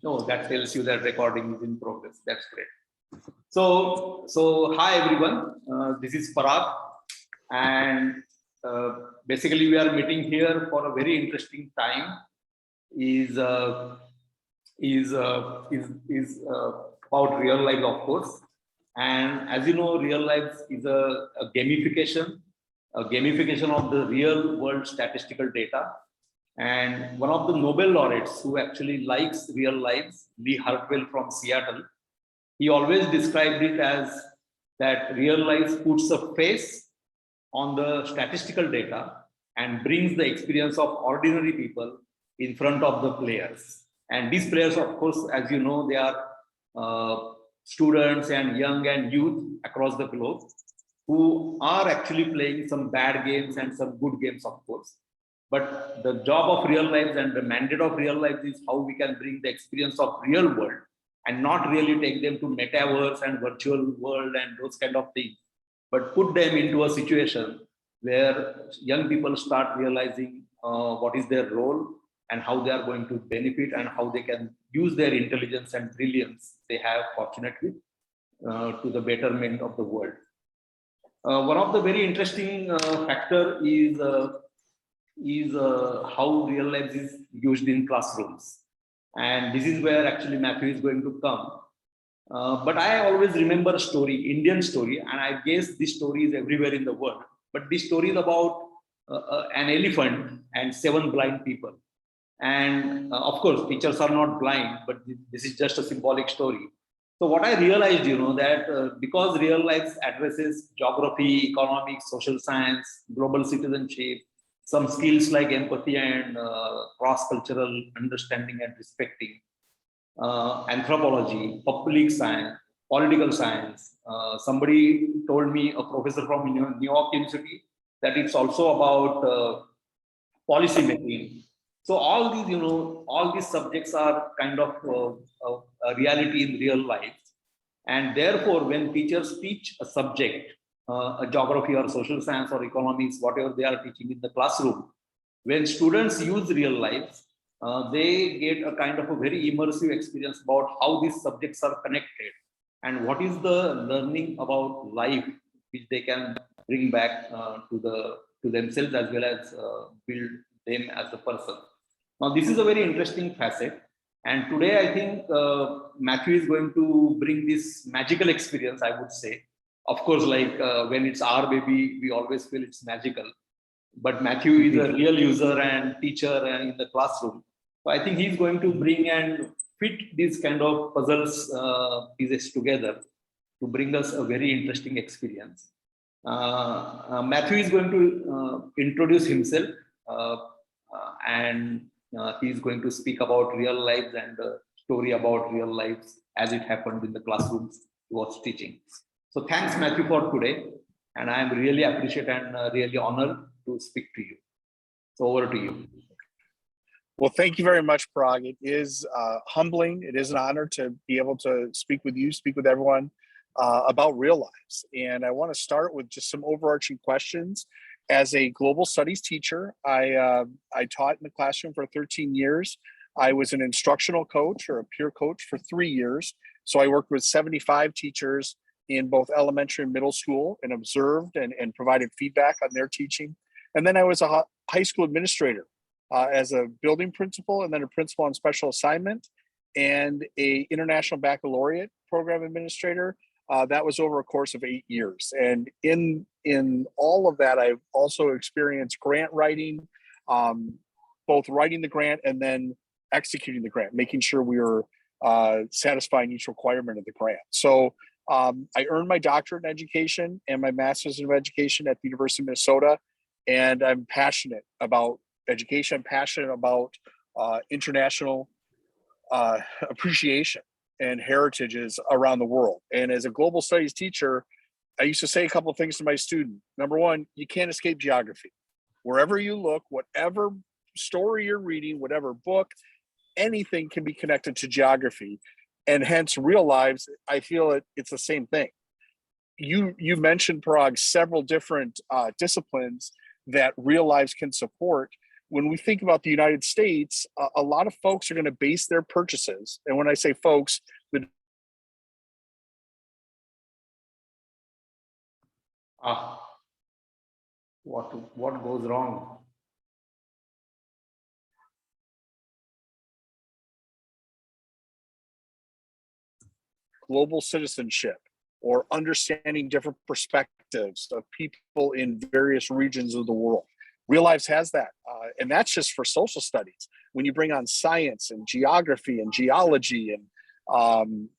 No, that tells you that recording is in progress. That's great. So hi everyone. This is Parag, and basically we are meeting here for a very interesting time. Is about real life, of course. And as you know, real life is a gamification of the real world statistical data. And one of the Nobel laureates who actually likes real lives, Lee Hartwell from Seattle, he always described it as that real life puts a face on the statistical data and brings the experience of ordinary people in front of the players. And these players, of course, as you know, they are students and young and youth across the globe who are actually playing some bad games and some good games, of course. But the job of real lives and the mandate of real lives is how we can bring the experience of real world and not really take them to metaverse and virtual world and those kind of things, but put them into a situation where young people start realizing what is their role and how they are going to benefit and how they can use their intelligence and brilliance they have, fortunately, to the betterment of the world. One of the very interesting factor is how real life is used in classrooms. And this is where actually Matthew is going to come. But I always remember a story, Indian story, and I guess this story is everywhere in the world. But this story is about an elephant and 7 blind people. And of course, teachers are not blind, but this is just a symbolic story. So what I realized, that because real life addresses geography, economics, social science, global citizenship, some skills like empathy and cross-cultural understanding and respecting, anthropology, public science, political science. Somebody told me, a professor from New York University, that it's also about policy making. So all these subjects are kind of a reality in real life. And therefore, when teachers teach a subject, a geography or social science or economics, whatever they are teaching in the classroom, when students use real life, they get a kind of a very immersive experience about how these subjects are connected and what is the learning about life which they can bring back to themselves as well as build them as a person. Now, this is a very interesting facet. And today, I think Matthew is going to bring this magical experience, I would say. Of course, like when it's our baby, we always feel it's magical. But Matthew is a real user and teacher in the classroom. So I think he's going to bring and fit these kind of puzzles pieces together to bring us a very interesting experience. Matthew is going to introduce himself and he's going to speak about real lives and the story about real lives as it happened in the classrooms he was teaching. So thanks, Matthew, for today. And I'm really appreciate and really honored to speak to you. So over to you. Well, thank you very much, Parag. It is humbling. It is an honor to be able to speak with you, speak with everyone about real lives. And I want to start with just some overarching questions. As a global studies teacher, I taught in the classroom for 13 years. I was an instructional coach or a peer coach for 3 years. So I worked with 75 teachers in both elementary and middle school and observed and provided feedback on their teaching. And then I was a high school administrator as a building principal and then a principal on special assignment and a international baccalaureate program administrator. That was over a course of 8 years. And in all of that, I've also experienced grant writing, both writing the grant and then executing the grant, making sure we were satisfying each requirement of the grant. So I earned my doctorate in education and my master's in education at the University of Minnesota. And I'm passionate about education. I'm passionate about international appreciation and heritages around the world. And as a global studies teacher, I used to say a couple of things to my student. Number one, you can't escape geography. Wherever you look, whatever story you're reading, whatever book, anything can be connected to geography. And hence real lives, I feel it's the same thing. You mentioned, Parag, several different disciplines that real lives can support. when we think about the United States, a lot of folks are going to base their purchases. And when I say folks, the what goes wrong? global citizenship or understanding different perspectives of people in various regions of the world. RealLives has that, and that's just for social studies. When you bring on science and geography and geology and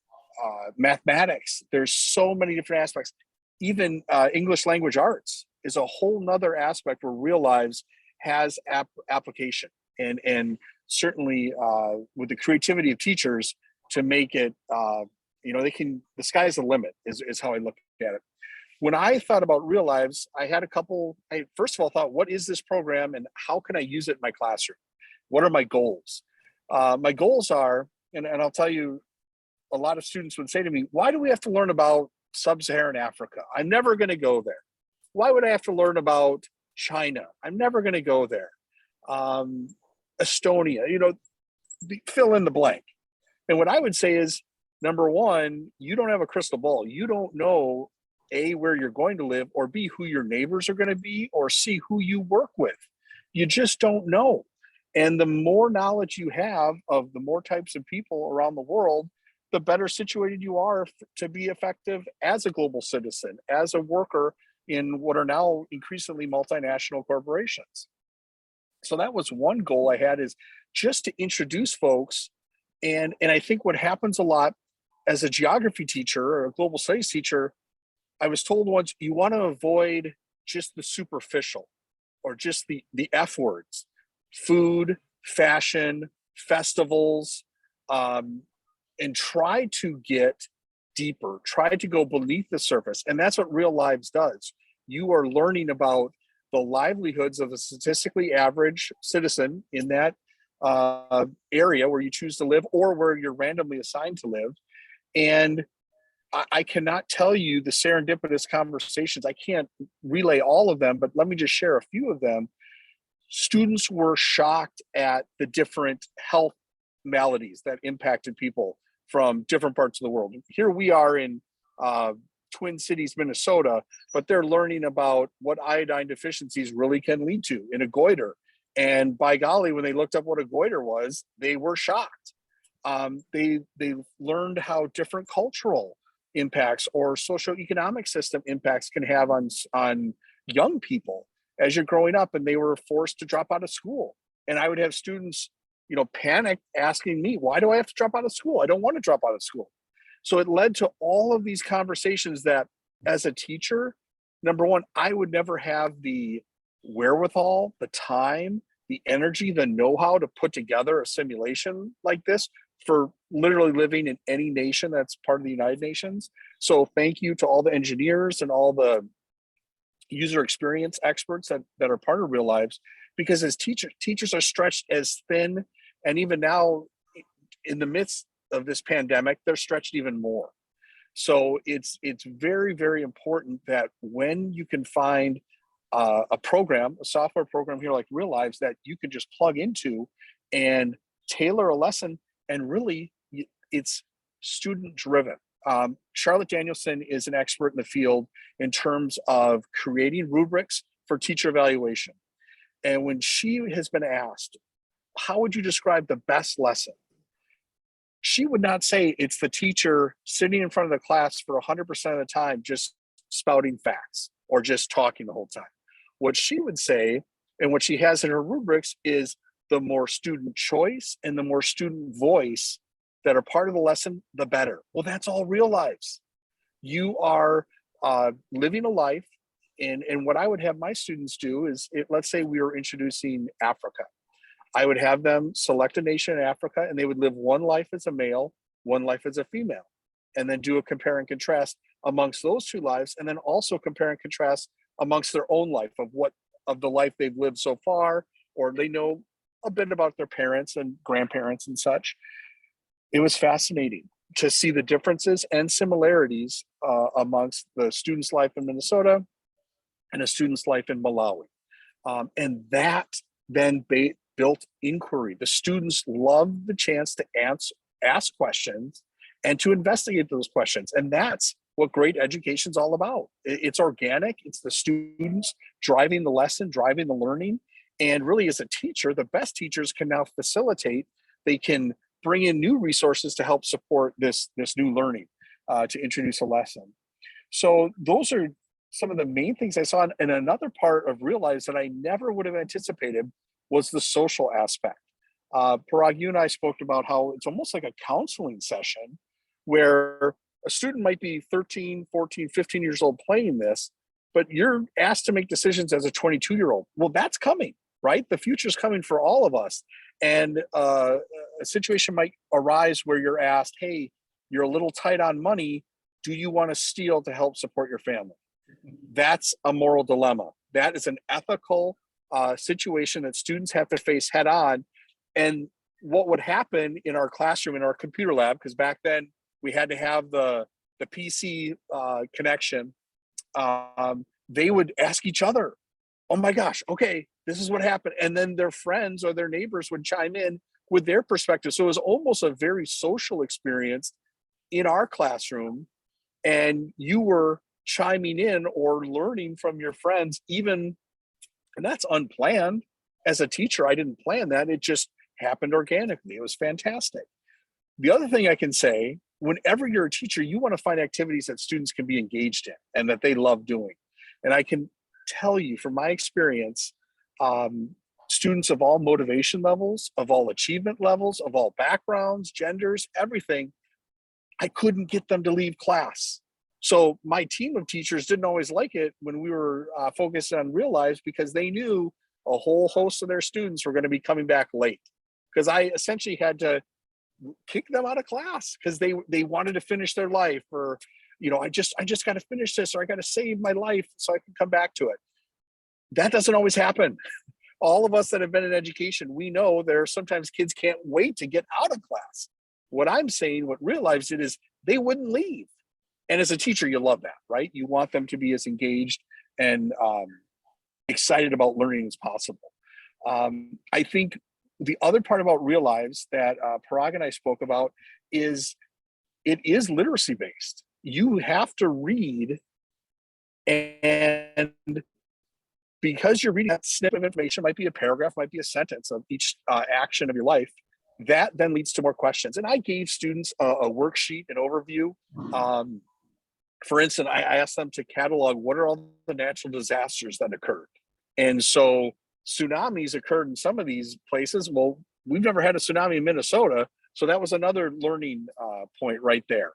mathematics, there's so many different aspects. Even English language arts is a whole nother aspect where RealLives has application, and certainly with the creativity of teachers to make it, they can, the sky's the limit is how I look at it. When I thought about RealLives, I had I first of all thought, what is this program and how can I use it in my classroom? What are my goals? My goals are, and I'll tell you, a lot of students would say to me, why do we have to learn about sub-Saharan Africa? I'm never going to go there. Why would I have to learn about China? I'm never going to go there. Estonia, fill in the blank. And what I would say is, number one, you don't have a crystal ball. You don't know, A, where you're going to live, or B, who your neighbors are going to be, or C, who you work with. You just don't know. And the more knowledge you have of the more types of people around the world, the better situated you are to be effective as a global citizen, as a worker in what are now increasingly multinational corporations. So that was one goal I had, is just to introduce folks. And I think what happens a lot as a geography teacher or a global studies teacher, I was told once, you want to avoid just the superficial or just the F words: food, fashion, festivals, and try to get deeper, try to go beneath the surface. And that's what RealLives does. You are learning about the livelihoods of a statistically average citizen in that area where you choose to live or where you're randomly assigned to live. And I cannot tell you the serendipitous conversations. I can't relay all of them, but let me just share a few of them. Students were shocked at the different health maladies that impacted people from different parts of the world. Here we are in Twin Cities, Minnesota, but they're learning about what iodine deficiencies really can lead to in a goiter. And by golly, when they looked up what a goiter was, they were shocked. They learned how different cultural impacts or socioeconomic system impacts can have on young people as you're growing up, and they were forced to drop out of school. And I would have students, panic asking me, why do I have to drop out of school? I don't want to drop out of school. So it led to all of these conversations that, as a teacher, number one, I would never have the wherewithal, the time, the energy, the know-how to put together a simulation like this for literally living in any nation that's part of the United Nations. So thank you to all the engineers and all the user experience experts that are part of RealLives, because as teachers are stretched as thin, and even now in the midst of this pandemic, they're stretched even more. So it's very, very important that when you can find a software program here like RealLives that you can just plug into and tailor a lesson, and really it's student driven. Charlotte Danielson is an expert in the field in terms of creating rubrics for teacher evaluation. And when she has been asked, how would you describe the best lesson? She would not say it's the teacher sitting in front of the class for 100% of the time, just spouting facts or just talking the whole time. What she would say, and what she has in her rubrics, is the more student choice and the more student voice that are part of the lesson, the better. Well, that's all RealLives. You are living a life. And what I would have my students do is, let's say we were introducing Africa. I would have them select a nation in Africa, and they would live one life as a male, one life as a female, and then do a compare and contrast amongst those two lives, and then also compare and contrast amongst their own life of the life they've lived so far, or they know a bit about their parents and grandparents and such. It was fascinating to see the differences and similarities amongst the student's life in Minnesota and a student's life in Malawi. And that then built inquiry. The students love the chance to ask questions and to investigate those questions. And that's what great education is all about. It's organic. It's the students driving the lesson, driving the learning. And really, as a teacher, the best teachers can now facilitate. They can bring in new resources to help support this new learning, to introduce a lesson. So those are some of the main things I saw. And another part of RealLives that I never would have anticipated was the social aspect. Parag, you and I spoke about how it's almost like a counseling session where a student might be 13, 14, 15 years old playing this, but you're asked to make decisions as a 22-year-old. Well, that's coming, right? The future's coming for all of us. And a situation might arise where you're asked, hey, you're a little tight on money. Do you want to steal to help support your family? That's a moral dilemma. That is an ethical situation that students have to face head on. And what would happen in our classroom, in our computer lab, because back then we had to have the PC connection, they would ask each other, oh my gosh, okay, this is what happened. And then their friends or their neighbors would chime in with their perspective. So it was almost a very social experience in our classroom. And you were chiming in or learning from your friends, even, and that's unplanned. As a teacher, I didn't plan that. It just happened organically. It was fantastic. The other thing I can say, whenever you're a teacher, you want to find activities that students can be engaged in and that they love doing. And I can tell you from my experience, students of all motivation levels, of all achievement levels, of all backgrounds, genders, everything, I couldn't get them to leave class. So my team of teachers didn't always like it when we were focused on RealLives, because they knew a whole host of their students were going to be coming back late, because I essentially had to kick them out of class because they wanted to finish their life, or, you know, I just got to finish this, or I got to save my life so I can come back to it. That doesn't always happen. All of us that have been in education, we know there are sometimes kids can't wait to get out of class. What I'm saying, what RealLives did, is they wouldn't leave. And as a teacher, you love that, right? You want them to be as engaged and excited about learning as possible. I think the other part about RealLives that Parag and I spoke about is it is literacy based. You have to read, and because you're reading that snippet of information, might be a paragraph, might be a sentence of each action of your life, that then leads to more questions. And I gave students a worksheet, an overview. For instance, I asked them to catalog what are all the natural disasters that occurred. And so tsunamis occurred in some of these places. Well, we've never had a tsunami in Minnesota. So that was another learning point right there.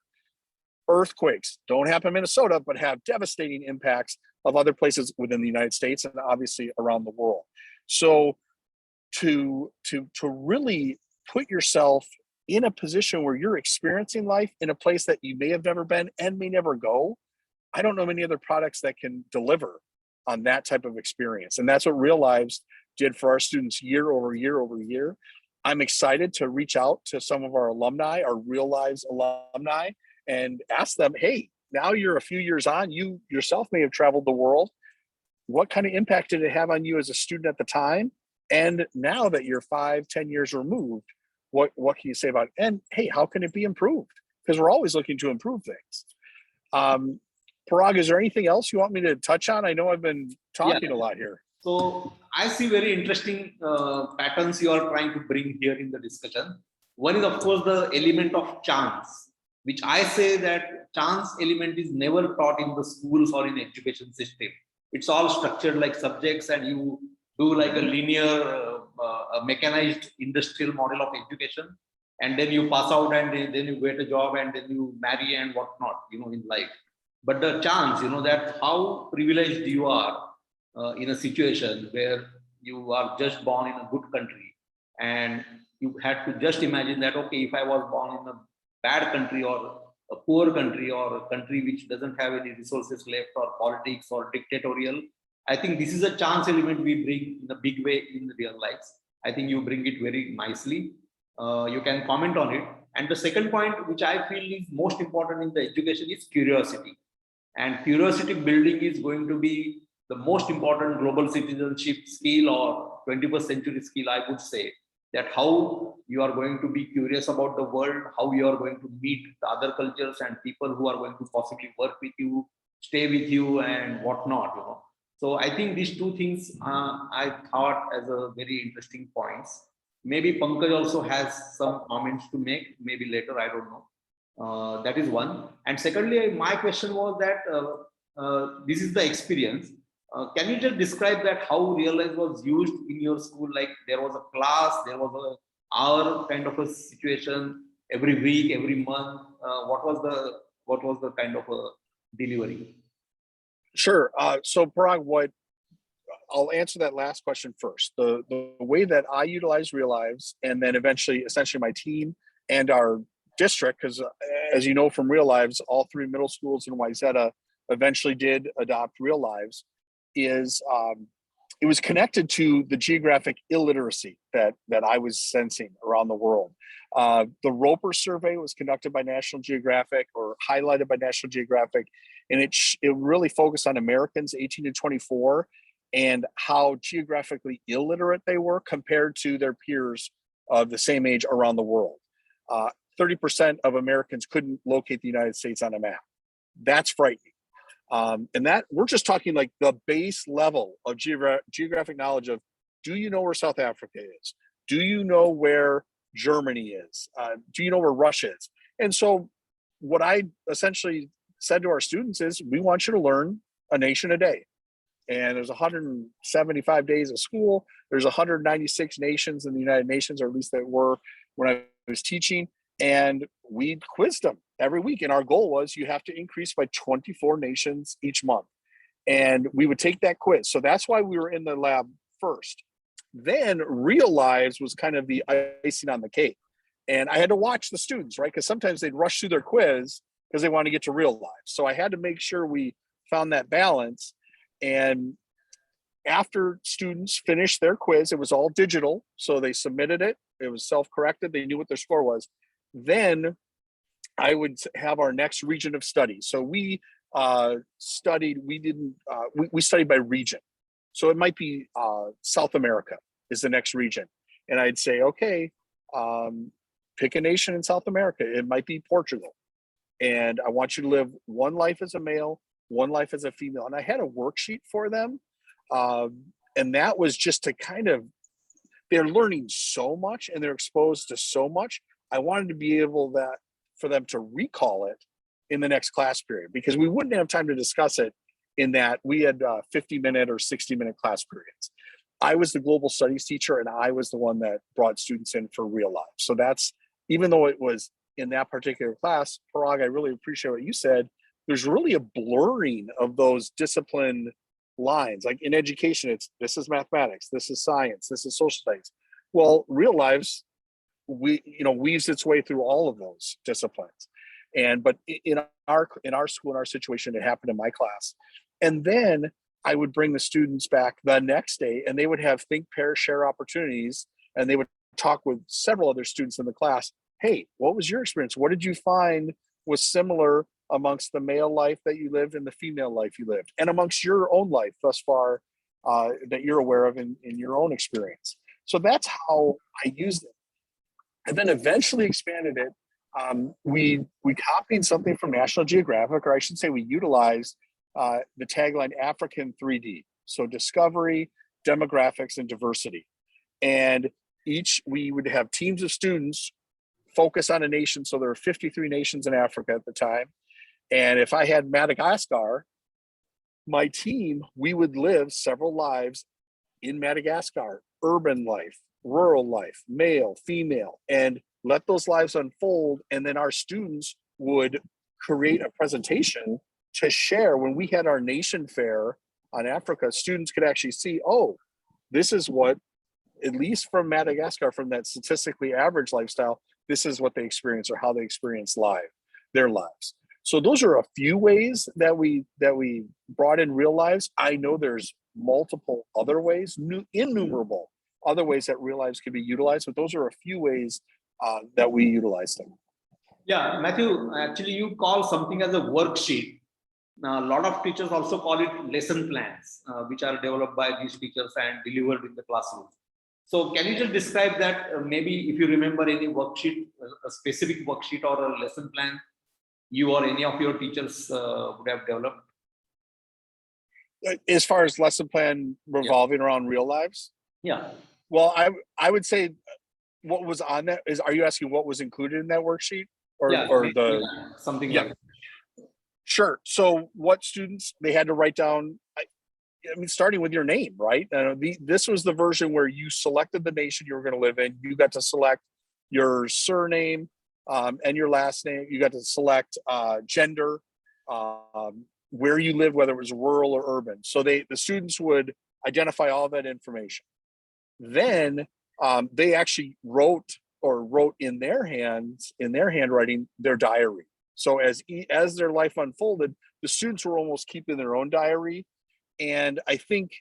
Earthquakes don't happen in Minnesota, but have devastating impacts of other places within the United States and obviously around the world. So to really put yourself in a position where you're experiencing life in a place that you may have never been and may never go, I don't know many other products that can deliver on that type of experience. And that's what RealLives did for our students year over year over year. I'm excited to reach out to some of our alumni, our RealLives alumni, and ask them, hey, now you're a few years on, you yourself may have traveled the world. What kind of impact did it have on you as a student at the time? And now that you're 5-10 years removed, what can you say about it? And hey, how can it be improved? Because we're always looking to improve things. Parag, is there anything else you want me to touch on? I know I've been talking a lot here. So I see very interesting patterns you are trying to bring here in the discussion. One is, of course, the element of chance, which I say that chance element is never taught in the schools or in education system. It's all structured like subjects, and you do like a linear, a mechanized industrial model of education, and then you pass out, and then you get a job, and then you marry and whatnot, you know, in life. But the chance, you know, that how privileged you are in a situation where you are just born in a good country, and you had to just imagine that, okay, if I was born in a bad country or a poor country or a country which doesn't have any resources left, or politics or dictatorial, I think this is a chance element we bring in a big way in RealLives. I think you bring it very nicely. You can comment on it. And the second point, which I feel is most important in the education, is curiosity. And curiosity building is going to be the most important global citizenship skill or 21st century skill, I would say, that how you are going to be curious about the world, how you are going to meet the other cultures and people who are going to possibly work with you, stay with you and whatnot, So I think these two things I thought as a very interesting points. Maybe Pankaj also has some comments to make, maybe later, I don't know. That is one. And secondly, my question was that this is the experience. Can you just describe that how RealLives was used in your school? Like there was a class, there was a hour kind of a situation every week, every month. What was the kind of a delivery? Sure. So Parag, I'll answer that last question first. The way that I utilize RealLives, and then eventually, essentially my team and our district, because as you know from RealLives, all 3 middle schools in Wayzata eventually did adopt RealLives, is it was connected to the geographic illiteracy that I was sensing around the world. The Roper survey was conducted by National Geographic, or highlighted by National Geographic, and it really focused on Americans 18 to 24 and how geographically illiterate they were compared to their peers of the same age around the world. 30% of Americans couldn't locate the United States on a map. That's frightening. And that we're just talking like the base level of geographic knowledge of, do you know where South Africa is? Do you know where Germany is? Do you know where Russia is? And so what I essentially said to our students is, we want you to learn a nation a day. And there's 175 days of school. There's 196 nations in the United Nations, or at least there were when I was teaching. And we quizzed them every week. And our goal was, you have to increase by 24 nations each month. And we would take that quiz. So that's why we were in the lab first. Then RealLives was kind of the icing on the cake. And I had to watch the students, right? Because sometimes they'd rush through their quiz because they want to get to RealLives. So I had to make sure we found that balance. And after students finished their quiz, it was all digital. So they submitted it. It was self-corrected. They knew what their score was. Then I would have our next region of study. So we studied by region. So it might be South America is the next region. And I'd say, okay, pick a nation in South America. It might be Portugal. And I want you to live one life as a male, one life as a female. And I had a worksheet for them. And that was just to kind of, they're learning so much and they're exposed to so much. I wanted to be able for them to recall it in the next class period, because we wouldn't have time to discuss it in that we had 50-minute or 60-minute class periods. I was the global studies teacher, and I was the one that brought students in for RealLives. So that's, even though it was in that particular class, Parag, I really appreciate what you said. There's really a blurring of those discipline lines. Like in education, it's, this is mathematics, this is science, this is social studies. Well, RealLives, weaves its way through all of those disciplines. But in our school, in our situation, it happened in my class. And then I would bring the students back the next day, and they would have think, pair, share opportunities, and they would talk with several other students in the class. Hey, what was your experience? What did you find was similar amongst the male life that you lived and the female life you lived, and amongst your own life thus far that you're aware of in your own experience? So that's how I used it. And then eventually expanded it. We copied something from National Geographic, or I should say we utilized the tagline African 3D. So discovery, demographics, and diversity. And we would have teams of students focus on a nation. So there were 53 nations in Africa at the time. And if I had Madagascar, my team, we would live several lives in Madagascar, urban life, rural life, male, female, and let those lives unfold. And then our students would create a presentation to share. When we had our nation fair on Africa, students could actually see, oh, this is what, at least from Madagascar, from that statistically average lifestyle, this is what they experience, or how they experience their lives. So those are a few ways that we brought in RealLives. I know there's multiple other ways, innumerable other ways that RealLives can be utilized, but those are a few ways that we utilize them. Yeah, Matthew, actually you call something as a worksheet. Now, a lot of teachers also call it lesson plans, which are developed by these teachers and delivered in the classroom. So can you just describe that? Maybe if you remember any worksheet, a specific worksheet or a lesson plan you or any of your teachers would have developed? As far as lesson plan revolving around real lives, Yeah. well, I would say what was on that is, are you asking what was included in that worksheet or Yeah. or the Yeah, something yeah, like that. sure. So what students they had to write down, I mean, starting with your name, right? This was the version where you selected the nation you were going to live in. You got to select your surname and your last name. You got to select gender, where you live, whether it was rural or urban. So the students would identify all that information. Then they actually wrote in their handwriting, their diary. So as their life unfolded, the students were almost keeping their own diary. And I think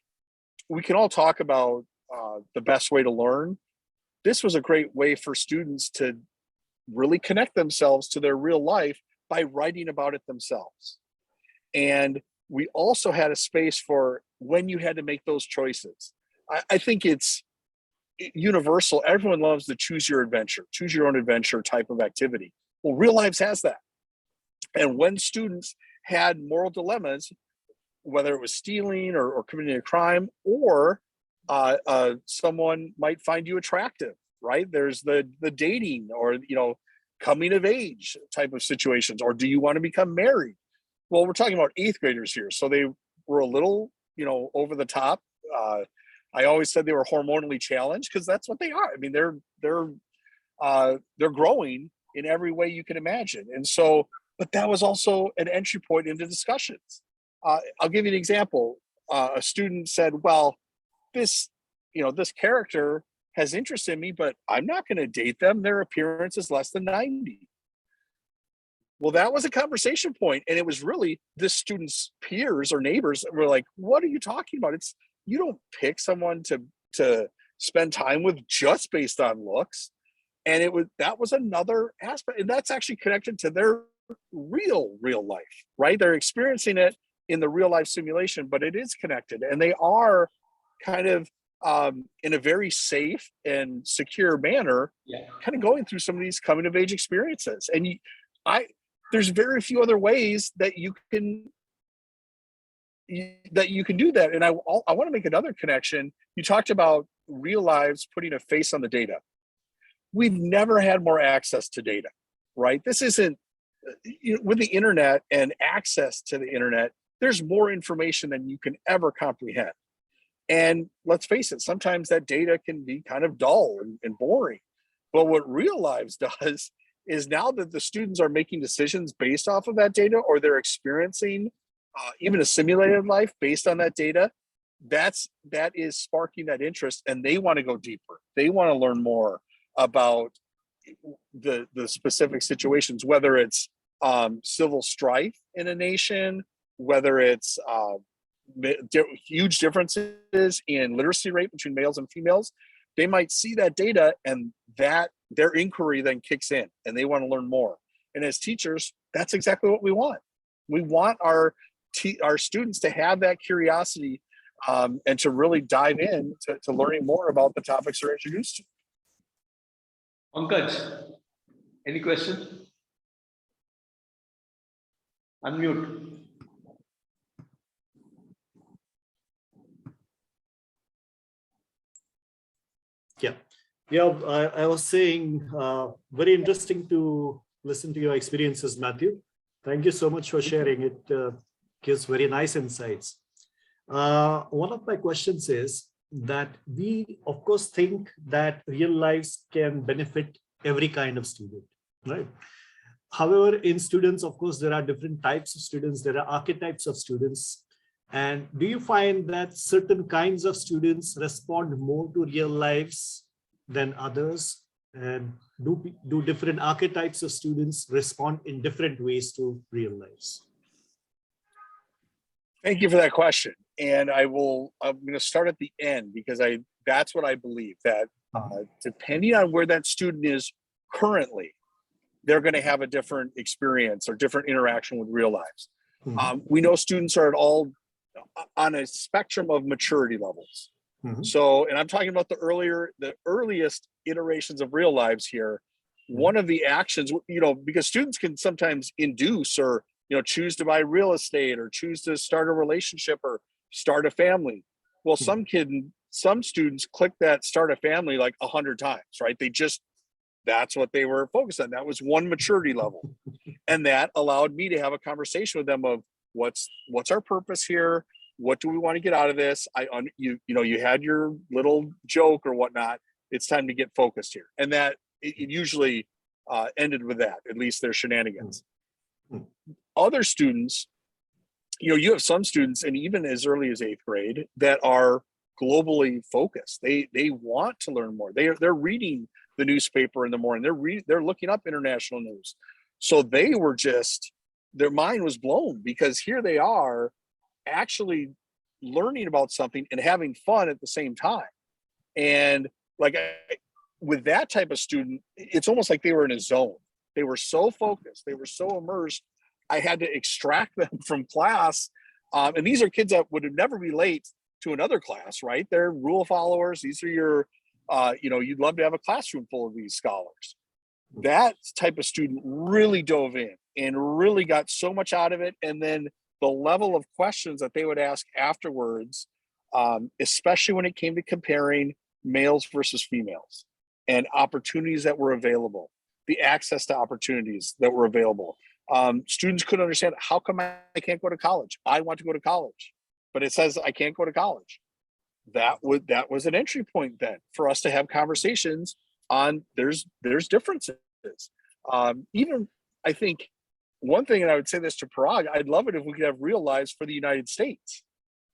we can all talk about the best way to learn. This was a great way for students to really connect themselves to their real life by writing about it themselves. And we also had a space for when you had to make those choices. I think it's universal. Everyone loves the choose your own adventure type of activity. Well, Real Lives has that. And when students had moral dilemmas, whether it was stealing or committing a crime, or someone might find you attractive, right? There's the dating or coming of age type of situations, or do you want to become married? Well, we're talking about 8th graders here, so they were a little over the top. I always said they were hormonally challenged because that's what they are. I mean, they're growing in every way you can imagine, and so. But that was also an entry point into discussions. I'll give you an example. A student said, well, this character has interest in me, but I'm not going to date them. Their appearance is less than 90. Well, that was a conversation point. And it was really this student's peers or neighbors that were like, what are you talking about? You don't pick someone to spend time with just based on looks. And that was another aspect. And that's actually connected to their real life, right? They're experiencing it in the real life simulation, but it is connected, and they are kind of in a very safe and secure manner, kind of going through some of these coming of age experiences. And there's very few other ways that you can do that. And I want to make another connection. You talked about Real Lives putting a face on the data. We've never had more access to data, right? This isn't with the internet and access to the internet, there's more information than you can ever comprehend. And let's face it, sometimes that data can be kind of dull and boring. But what Real Lives does is, now that the students are making decisions based off of that data, or they're experiencing even a simulated life based on that data, that is sparking that interest, and they want to go deeper. They want to learn more about the specific situations, whether it's civil strife in a nation, whether it's huge differences in literacy rate between males and females. They might see that data, and that their inquiry then kicks in, and they want to learn more. And as teachers, that's exactly what we want. We want our students to have that curiosity and to really dive in to learning more about the topics they're introduced to. Pankaj, any question? Unmute. Yeah, I was saying, very interesting to listen to your experiences, Matthew. Thank you so much for sharing. It gives very nice insights. One of my questions is that we, of course, think that Real Lives can benefit every kind of student, right? However, in students, of course, there are different types of students. There are archetypes of students. And do you find that certain kinds of students respond more to Real Lives than others? And do different archetypes of students respond in different ways to Real Lives? Thank you for that question. And I'm going to start at the end, because that's what I believe, that depending on where that student is currently, they're going to have a different experience or different interaction with Real Lives. We know students are at all on a spectrum of maturity levels. Mhm. So, and I'm talking about the earliest iterations of RealLives here. One of the actions, because students can sometimes induce or, choose to buy real estate or choose to start a relationship or start a family. Well, some students click that start a family like 100 times, right? That's what they were focused on. That was one maturity level. And that allowed me to have a conversation with them of what's our purpose here? What do we want to get out of this? You had your little joke or whatnot. It's time to get focused here. And that it usually ended with that, at least their shenanigans. Other students, you have some students, and even as early as 8th grade, that are globally focused. They want to learn more. They're reading the newspaper in the morning. They're looking up international news. So they were their mind was blown, because here they are actually learning about something and having fun at the same time. And with that type of student, it's almost like they were in a zone. They were so focused, they were so immersed, I had to extract them from class. And these are kids that would never be late to another class, right? They're rule followers. These are your, you'd love to have a classroom full of these scholars. That type of student really dove in and really got so much out of it. And then the level of questions that they would ask afterwards, especially when it came to comparing males versus females and opportunities that were available, the access to opportunities that were available. Students couldn't understand, how come I can't go to college? I want to go to college, but it says I can't go to college. That was an entry point then for us to have conversations on there's differences. Even I think one thing, and I would say this to Parag, I'd love it if we could have RealLives for the United States,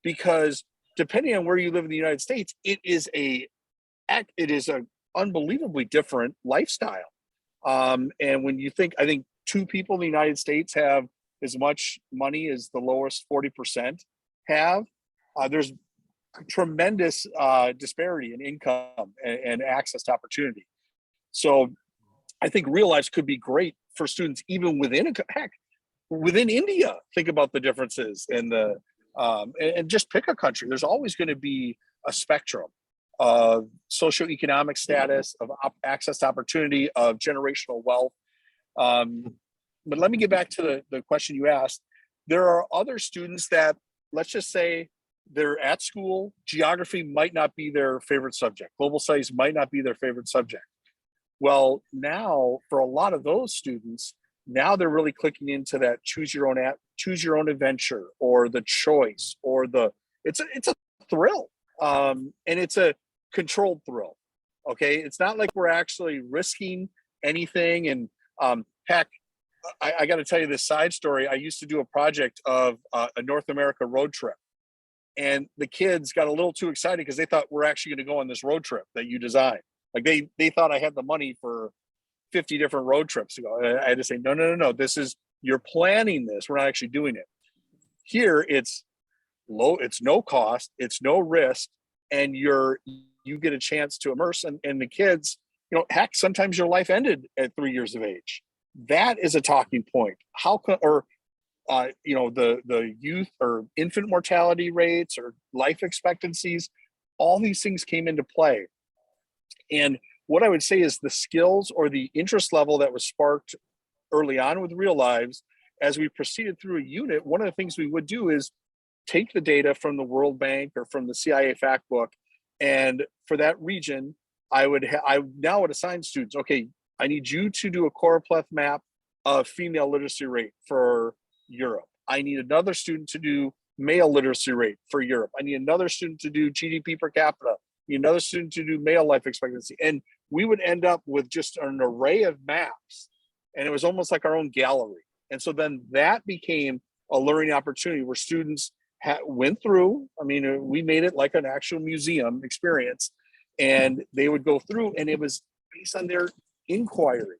because depending on where you live in the United States, it is a unbelievably different lifestyle. And when you think, I think 2 people in the United States have as much money as the lowest 40% have. There's tremendous disparity in income and access to opportunity. So I think RealLives could be great for students even within India. Think about the differences in and just pick a country. There's always going to be a spectrum of socioeconomic status, of access to opportunity, of generational wealth. But let me get back to the question you asked. There are other students that, let's just say, they're at school, geography might not be their favorite subject. Global studies might not be their favorite subject. Well, now for a lot of those students, now they're really clicking into that choose your own adventure, or the choice, or it's a thrill. And it's a controlled thrill. Okay. It's not like we're actually risking anything. And heck, I got to tell you this side story. I used to do a project of a North America road trip. And the kids got a little too excited because they thought we're actually going to go on this road trip that you designed. Like they thought I had the money for 50 different road trips to go. I had to say, no. You're planning this. We're not actually doing it. Here, it's low. It's no cost. It's no risk. And you get a chance to immerse. And the kids, heck, sometimes your life ended at 3 years of age. That is a talking point. The youth or infant mortality rates or life expectancies, all these things came into play. And what I would say is the skills or the interest level that was sparked early on with RealLives, as we proceeded through a unit, one of the things we would do is take the data from the World Bank or from the CIA fact book. And for that region, I now would assign students, okay, I need you to do a choropleth map of female literacy rate for Europe. I need another student to do male literacy rate for Europe. I need another student to do GDP per capita. I need another student to do male life expectancy. And we would end up with just an array of maps. And it was almost like our own gallery. And so then that became a learning opportunity where students went through. I mean, we made it like an actual museum experience. And they would go through, and it was based on their inquiry.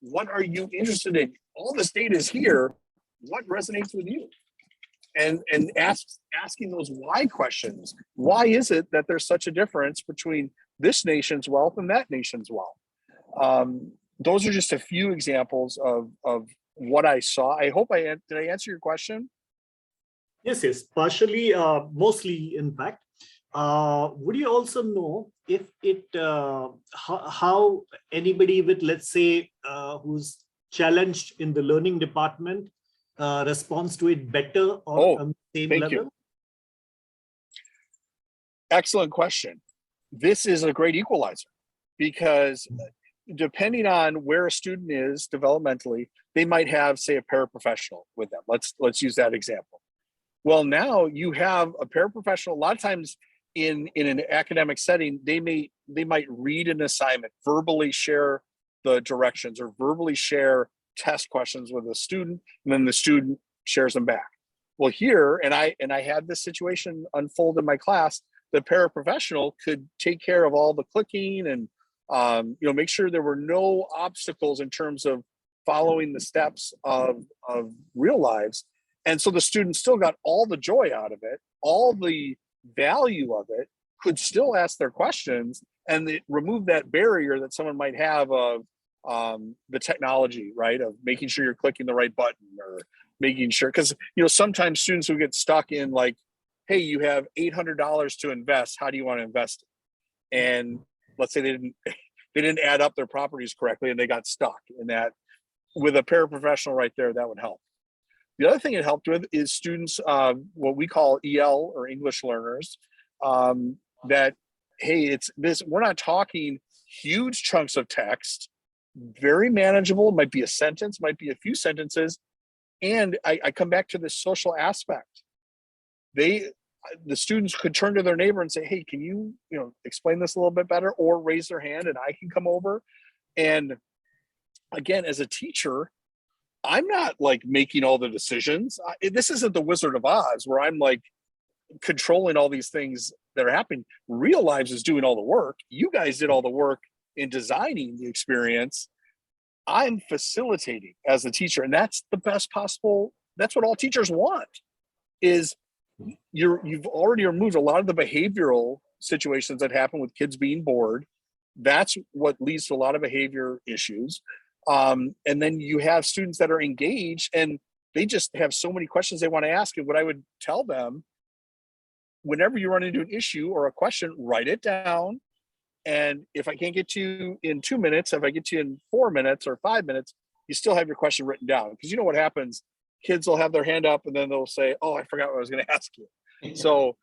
What are you interested in? All this data is here. What resonates with you? And asking those why questions. Why is it that there's such a difference between this nation's wealth and that nation's wealth? Those are just a few examples of what I saw. I hope did I answer your question? Yes, partially, mostly in fact. would you also know if it how anybody with, let's say, who's challenged in the learning department responds to it better or on the same level? You. Excellent question. This is a great equalizer because depending on where a student is developmentally, they might have, say, a paraprofessional with them. Let's use that example. Well, now you have a paraprofessional. A lot of times in an academic setting, they might read an assignment, verbally share the directions, or verbally share test questions with a student, and then the student shares them back. Well, here, and I had this situation unfold in my class. The paraprofessional could take care of all the clicking and make sure there were no obstacles in terms of following the steps of RealLives. And so the student still got all the joy out of it, all the value of it, could still ask their questions, and it removed that barrier that someone might have of the technology, right? Of making sure you're clicking the right button, or making sure, because sometimes students who get stuck in like, hey, you have $800 to invest. How do you want to invest it? And let's say they didn't add up their properties correctly, and they got stuck in that. With a paraprofessional right there, that would help. The other thing it helped with is students, what we call EL or English learners, that, hey, it's this, we're not talking huge chunks of text, very manageable, might be a sentence, might be a few sentences. And I come back to this social aspect. The students could turn to their neighbor and say, hey, can you explain this a little bit better, or raise their hand and I can come over. And again, as a teacher, I'm not like making all the decisions. This isn't the Wizard of Oz where I'm like controlling all these things that are happening. RealLives is doing all the work. You guys did all the work in designing the experience. I'm facilitating as a teacher, and that's the best possible. That's what all teachers want. Is you've already removed a lot of the behavioral situations that happen with kids being bored. That's what leads to a lot of behavior issues. And then you have students that are engaged and they just have so many questions they want to ask. And what I would tell them, whenever you run into an issue or a question, write it down. And if I can't get to you in 2 minutes, if I get to you in 4 minutes or 5 minutes, you still have your question written down. Because you know what happens? Kids will have their hand up and then they'll say, oh, I forgot what I was going to ask you. So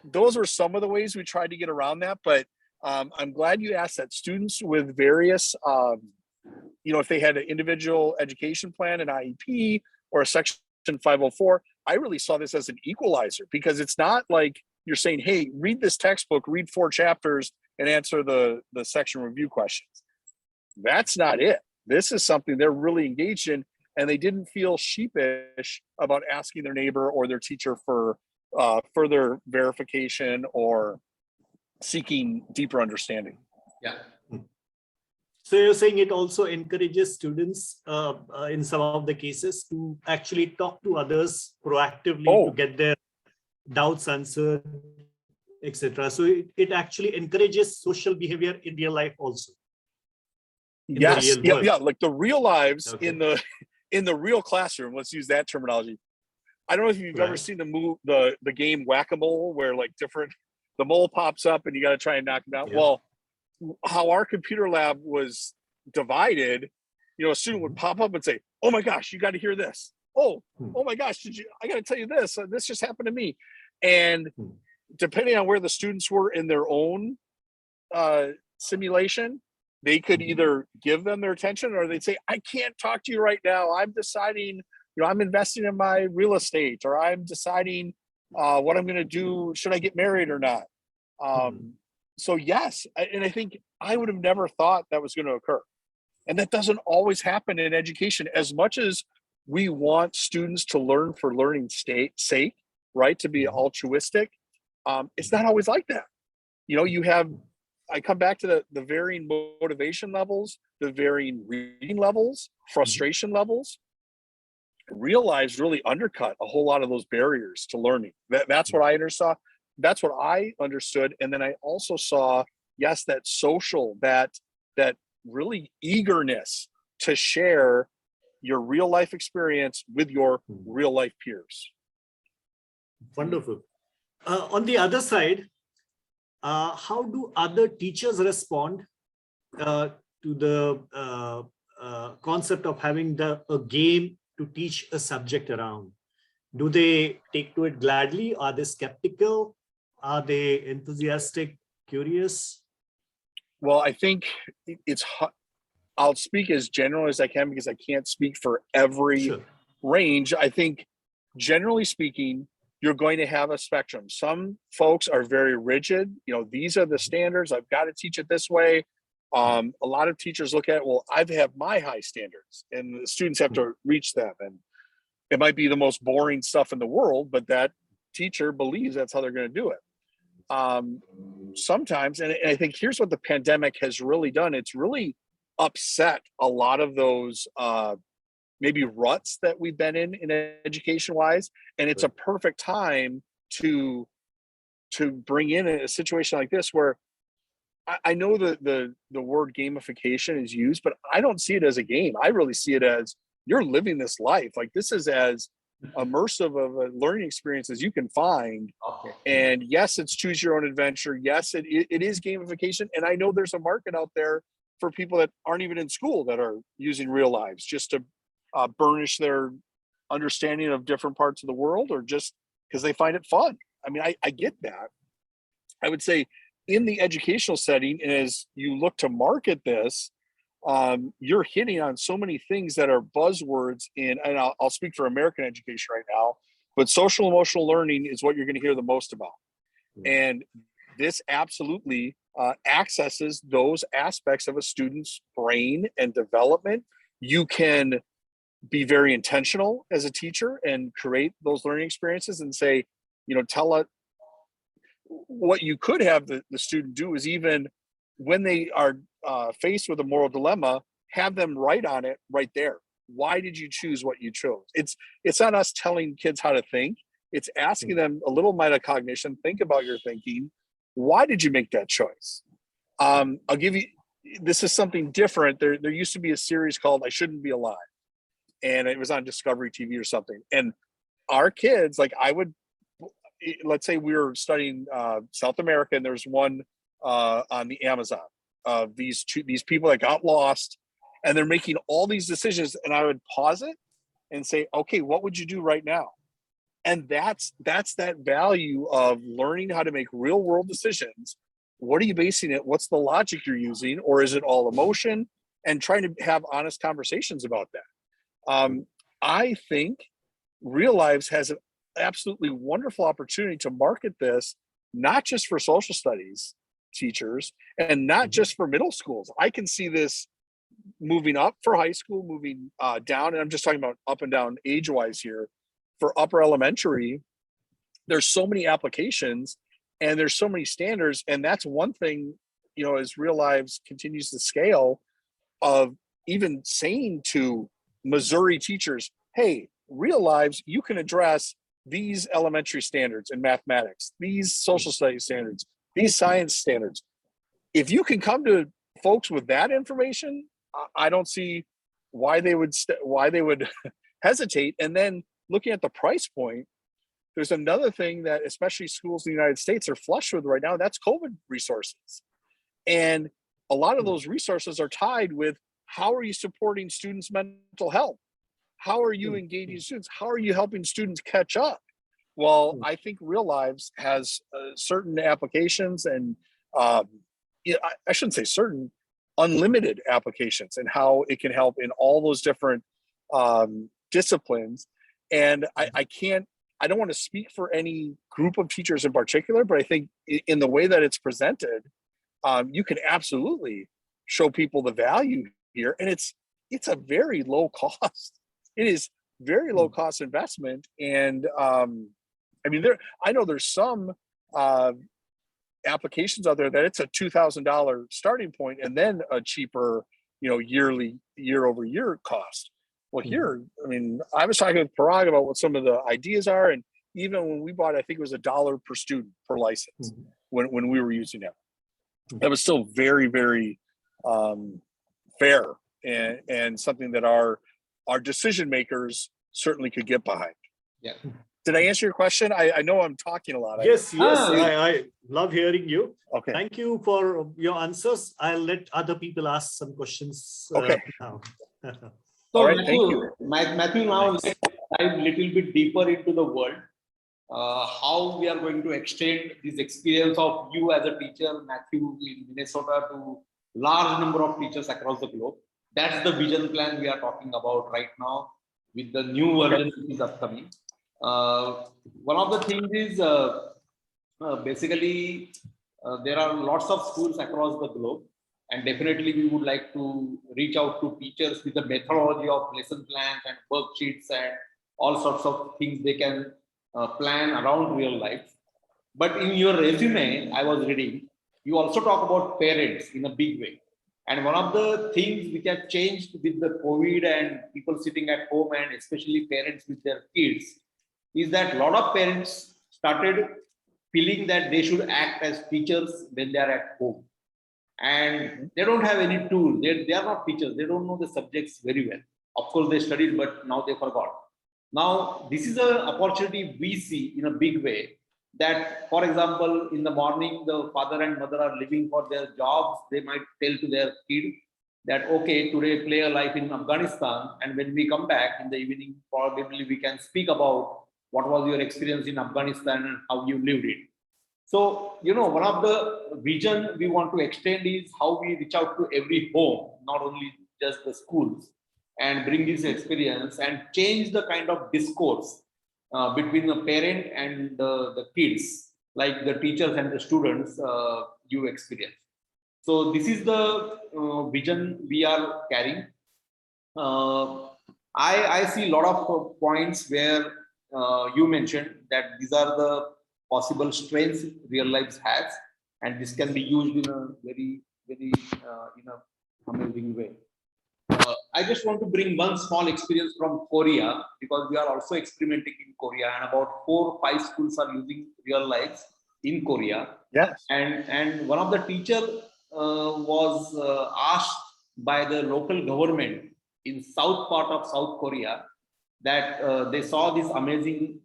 those are some of the ways we tried to get around that. But I'm glad you asked that. Students with various, if they had an individual education plan, an IEP, or a Section 504, I really saw this as an equalizer, because it's not like you're saying, hey, read this textbook, read 4 chapters, and answer the section review questions. That's not it. This is something they're really engaged in, and they didn't feel sheepish about asking their neighbor or their teacher for further verification or seeking deeper understanding. Yeah. So you're saying it also encourages students in some of the cases to actually talk to others proactively to get their doubts answered, etc. So it actually encourages social behavior in real life also. Yes, yeah, like the RealLives in the real classroom. Let's use that terminology. I don't know if you've ever seen the game Whack-A-Mole, where like the mole pops up and you got to try and knock him down. Yeah. Well, how our computer lab was divided, a student would pop up and say, oh my gosh, you got to hear this. Oh my gosh, I got to tell you this. This just happened to me. And depending on where the students were in their own simulation, they could either give them their attention, or they'd say, I can't talk to you right now. I'm deciding, I'm investing in my real estate, or I'm deciding what I'm going to do. Should I get married or not? So yes, and I think I would have never thought that was going to occur. And that doesn't always happen in education. As much as we want students to learn for learning's sake, right, to be altruistic, it's not always like that. I come back to the varying motivation levels, the varying reading levels, frustration levels. RealLives really undercut a whole lot of those barriers to learning. That's what I understood. That's what I understood. And then I also saw, yes, that social, that really eagerness to share your real life experience with your real life peers. Wonderful. On the other side, how do other teachers respond to the concept of having a game to teach a subject around? Do they take to it gladly? Are they skeptical? Are they enthusiastic, curious? Well, I think I'll speak as general as I can because I can't speak for every range. I think generally speaking, you're going to have a spectrum. Some folks are very rigid. These are the standards. I've got to teach it this way. A lot of teachers look at, well, I have my high standards and the students have to reach them. And it might be the most boring stuff in the world, but that teacher believes that's how they're going to do it. Sometimes, and I think here's what the pandemic has really done. It's really upset a lot of those maybe ruts that we've been in education wise. And it's a perfect time to bring in a situation like this where I know the word gamification is used, but I don't see it as a game. I really see it as you're living this life. Like this is as immersive of a learning experience as you can find. Okay. And yes, it's choose your own adventure. Yes, it is gamification. And I know there's a market out there for people that aren't even in school that are using RealLives just to burnish their understanding of different parts of the world, or just because they find it fun. I mean, I get that. I would say in the educational setting, and as you look to market this, you're hitting on so many things that are buzzwords and I'll speak for American education right now, but social emotional learning is what you're going to hear the most about. And this absolutely accesses those aspects of a student's brain and development. You can be very intentional as a teacher and create those learning experiences and say, tell it. What you could have the student do is, even when they are faced with a moral dilemma, have them write on it right there. Why did you choose what you chose? It's not us telling kids how to think. It's asking them a little metacognition. Think about your thinking. Why did you make that choice? I'll give you, this is something different. There used to be a series called I Shouldn't Be Alive. And it was on Discovery TV or something. And our kids, let's say we were studying South America, and there's one on the Amazon of these people that got lost, and they're making all these decisions. And I would pause it and say, okay, what would you do right now? And that's that value of learning how to make real world decisions. What are you basing it? What's the logic you're using? Or is it all emotion? And trying to have honest conversations about that. I think RealLives has an absolutely wonderful opportunity to market this, not just for social studies teachers and not just for middle schools. I can see this moving up for high school, moving down, and I'm just talking about up and down age-wise here. For upper elementary, there's so many applications and there's so many standards, and that's one thing, as RealLives continues to scale, of even saying to Missouri teachers, hey, RealLives, you can address these elementary standards in mathematics, these social studies standards, these science standards. If you can come to folks with that information, I don't see why they would hesitate. And then looking at the price point, there's another thing that especially schools in the United States are flush with right now. That's COVID resources. And a lot of those resources are tied with, how are you supporting students' mental health? How are you engaging students? How are you helping students catch up? Well, I think RealLives has certain applications and I shouldn't say certain, unlimited applications, and how it can help in all those different disciplines. And I don't want to speak for any group of teachers in particular, but I think in the way that it's presented, you can absolutely show people the value here. And it's a very low cost. It is very low cost investment. And I know there's some applications out there that it's a $2,000 starting point and then a cheaper, yearly, year over year cost. Well, here, I was talking with Parag about what some of the ideas are. And even when we bought, I think it was $1 per student per license when we were using it. That was still very, very fair and something that our decision makers certainly could get behind. Yeah. Did I answer your question? I know I'm talking a lot. Yes, yes, Ah, I love hearing you. Okay. Thank you for your answers. I'll let other people ask some questions Okay. now. So All right, Matthew, thank you. Matthew, now Nice. let's dive a little bit deeper into the world. How we are going to extend this experience of you as a teacher, Matthew, in Minnesota to large number of teachers across the globe. That's the vision plan we are talking about right now with the new version which is upcoming. One of the things is basically there are lots of schools across the globe, and definitely we would like to reach out to teachers with the methodology of lesson plans and worksheets and all sorts of things they can plan around real life. But in your resume, I was reading, you also talk about parents in a big way. And one of the things which have changed with the COVID and people sitting at home, and especially parents with their kids, is that a lot of parents started feeling that they should act as teachers when they are at home. And they don't have any tool. They are not teachers. They don't know the subjects very well. Of course, they studied, but now they forgot. Now, this is an opportunity we see in a big way that, for example, in the morning, the father and mother are leaving for their jobs. They might tell to their kid that, okay, today play a life in Afghanistan. And when we come back in the evening, probably we can speak about what was your experience in Afghanistan and how you lived it. So, one of the vision we want to extend is how we reach out to every home, not only just the schools, and bring this experience and change the kind of discourse between the parent and the kids, like the teachers and the students you experience. So this is the vision we are carrying. I see a lot of points where you mentioned that these are the possible strengths RealLives has, and this can be used in a very, very amazing way. I just want to bring one small experience from Korea, because we are also experimenting in Korea, and about 4 or 5 schools are using RealLives in Korea. Yes. And one of the teacher was asked by the local government in south part of South Korea that they saw this amazing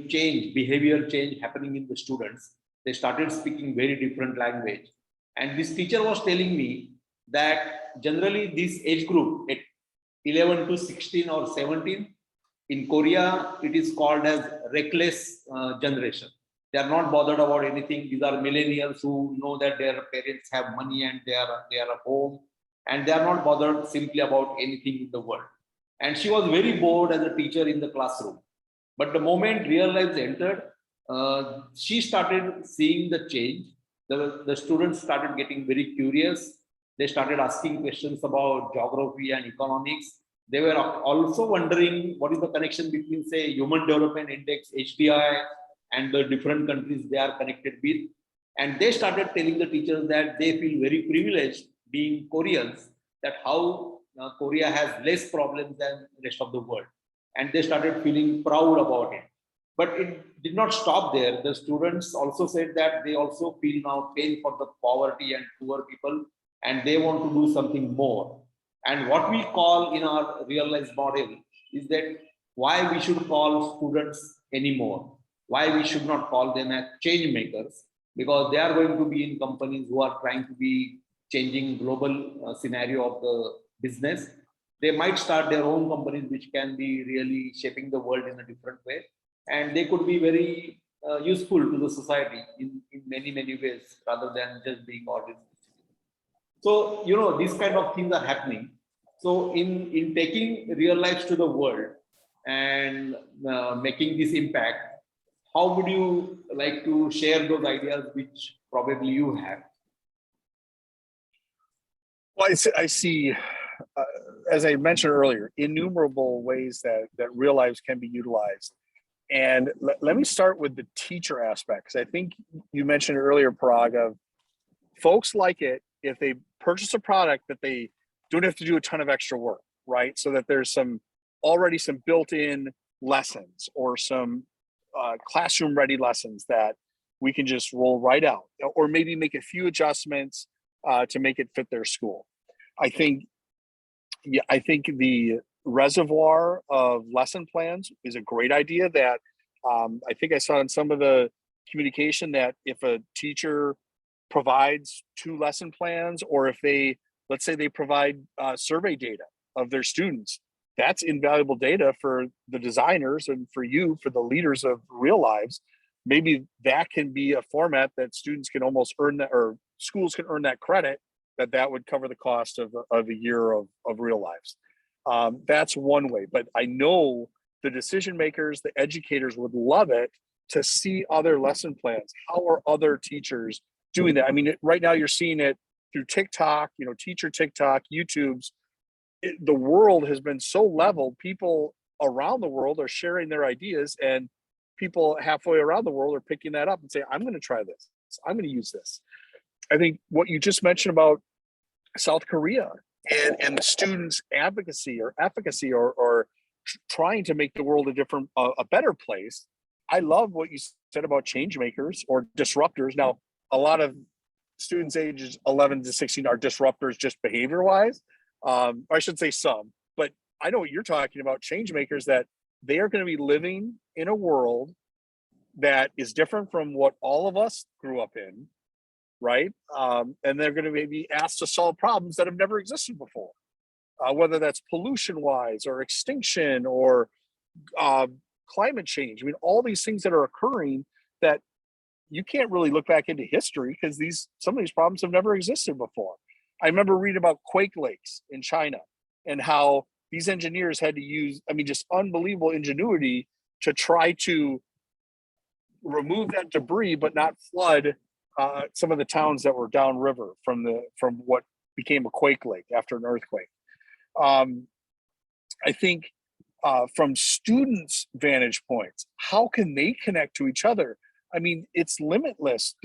change, behavior change happening in the students. They started speaking very different language, and this teacher was telling me that generally this age group at 11 to 16 or 17 in Korea, it is called as reckless generation. They are not bothered about anything. These are millennials who know that their parents have money and they are at home, and they are not bothered simply about anything in the world. And she was very bored as a teacher in the classroom. But the moment RealLives entered, she started seeing the change. The students started getting very curious. They started asking questions about geography and economics. They were also wondering what is the connection between, say, Human Development Index, HDI, and the different countries they are connected with. And they started telling the teachers that they feel very privileged being Koreans, that how Korea has less problems than the rest of the world. And they started feeling proud about it. But it did not stop there. The students also said that they also feel now pain for the poverty and poor people, and they want to do something more. And what we call in our RealLives model is that why we should call students anymore, why we should not call them as change makers, because they are going to be in companies who are trying to be changing global scenario of the business. They might start their own companies which can be really shaping the world in a different way, and they could be very useful to the society in many ways rather than just being organized. So these kind of things are happening. So in taking RealLives to the world and making this impact, how would you like to share those ideas which probably you have? Well, I see, as I mentioned earlier, innumerable ways that RealLives can be utilized. And let me start with the teacher aspect, because I think you mentioned earlier, Parag, of folks like it if they purchase a product that they don't have to do a ton of extra work, right? So that there's already some built-in lessons or some classroom-ready lessons that we can just roll right out, or maybe make a few adjustments to make it fit their school. I think the reservoir of lesson plans is a great idea that I think I saw in some of the communication that if a teacher provides 2 lesson plans, or if they, let's say they provide survey data of their students, that's invaluable data for the designers and for you, for the leaders of RealLives. Maybe that can be a format that students can almost earn that, or schools can earn that credit, that would cover the cost of a year of RealLives. That's one way, but I know the decision makers, the educators would love it to see other lesson plans. How are other teachers doing that? I mean, right now you're seeing it through TikTok, teacher TikTok, YouTube's. The world has been so leveled. People around the world are sharing their ideas, and people halfway around the world are picking that up and say, I'm going to try this. I'm going to use this. I think what you just mentioned about South Korea and the students' advocacy or efficacy or trying to make the world a better place. I love what you said about change makers or disruptors. Now, a lot of students ages 11 to 16 are disruptors just behavior wise. I should say some, but I know what you're talking about, change makers, that they are going to be living in a world that is different from what all of us grew up in, right? And they're going to be asked to solve problems that have never existed before, whether that's pollution-wise or extinction or climate change. I mean, all these things that are occurring that you can't really look back into history because some of these problems have never existed before. I remember reading about quake lakes in China and how these engineers had to use, just unbelievable ingenuity to try to remove that debris, but not flood some of the towns that were downriver from what became a quake lake after an earthquake. I think from students' vantage points, how can they connect to each other? It's limitless.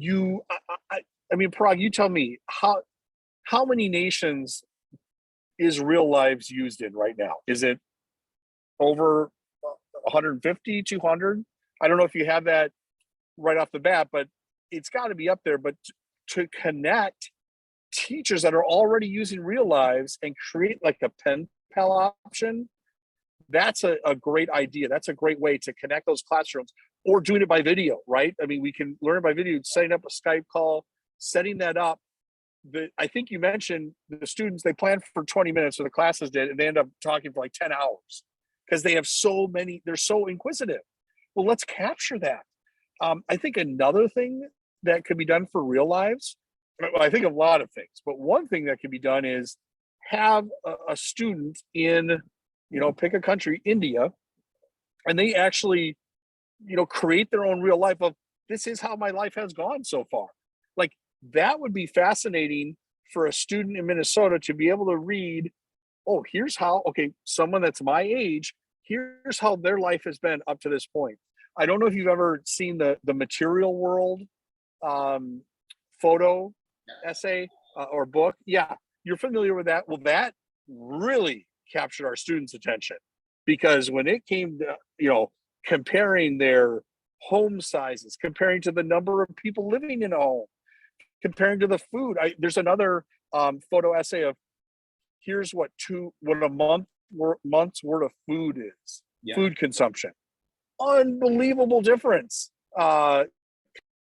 Parag, you tell me, how many nations is RealLives used in right now? Is it over 150, 200? I don't know if you have that right off the bat, but it's got to be up there. But to connect teachers that are already using RealLives and create like a pen pal option, that's a great idea. That's a great way to connect those classrooms, or doing it by video, right? We can learn by video, setting up a Skype call, setting that up. I think you mentioned the students, they plan for 20 minutes, or the classes did, and they end up talking for like 10 hours because they have so many, they're so inquisitive. Well, let's capture that. I think another thing that could be done for RealLives, well, I think a lot of things, but one thing that could be done is have a student in, pick a country, India, and they actually, create their own real life of, this is how my life has gone so far. Like, that would be fascinating for a student in Minnesota to be able to read, oh, here's how, okay, someone that's my age, here's how their life has been up to this point. I don't know if you've ever seen the Material World photo essay or book. Yeah, you're familiar with that. Well, that really captured our students' attention, because when it came to, comparing their home sizes, comparing to the number of people living in a home, comparing to the food. There's another photo essay of, here's what a month's worth of food is. Yeah. Food consumption. Unbelievable difference.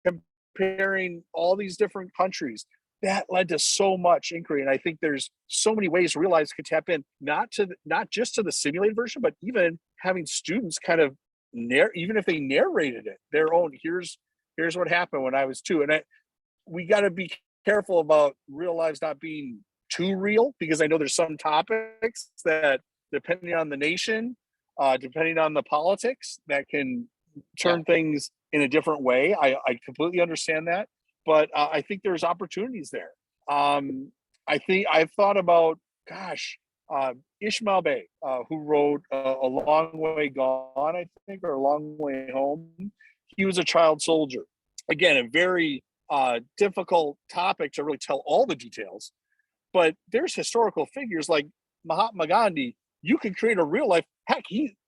Comparing all these different countries. That led to so much inquiry. And I think there's so many ways RealLives could tap in, not just to the simulated version, but even having students kind of even if they narrated it, their own, here's what happened when I was 2. And we got to be careful about RealLives not being too real, because I know there's some topics that, depending on the nation, depending on the politics, that can turn things in a different way. I completely understand that, but I think there's opportunities there. I think I've thought about, Ishmael Bey, who wrote A Long Way Gone, I think, or A Long Way Home. He was a child soldier. Again, a very difficult topic to really tell all the details, but there's historical figures like Mahatma Gandhi. You can create a real life. Heck,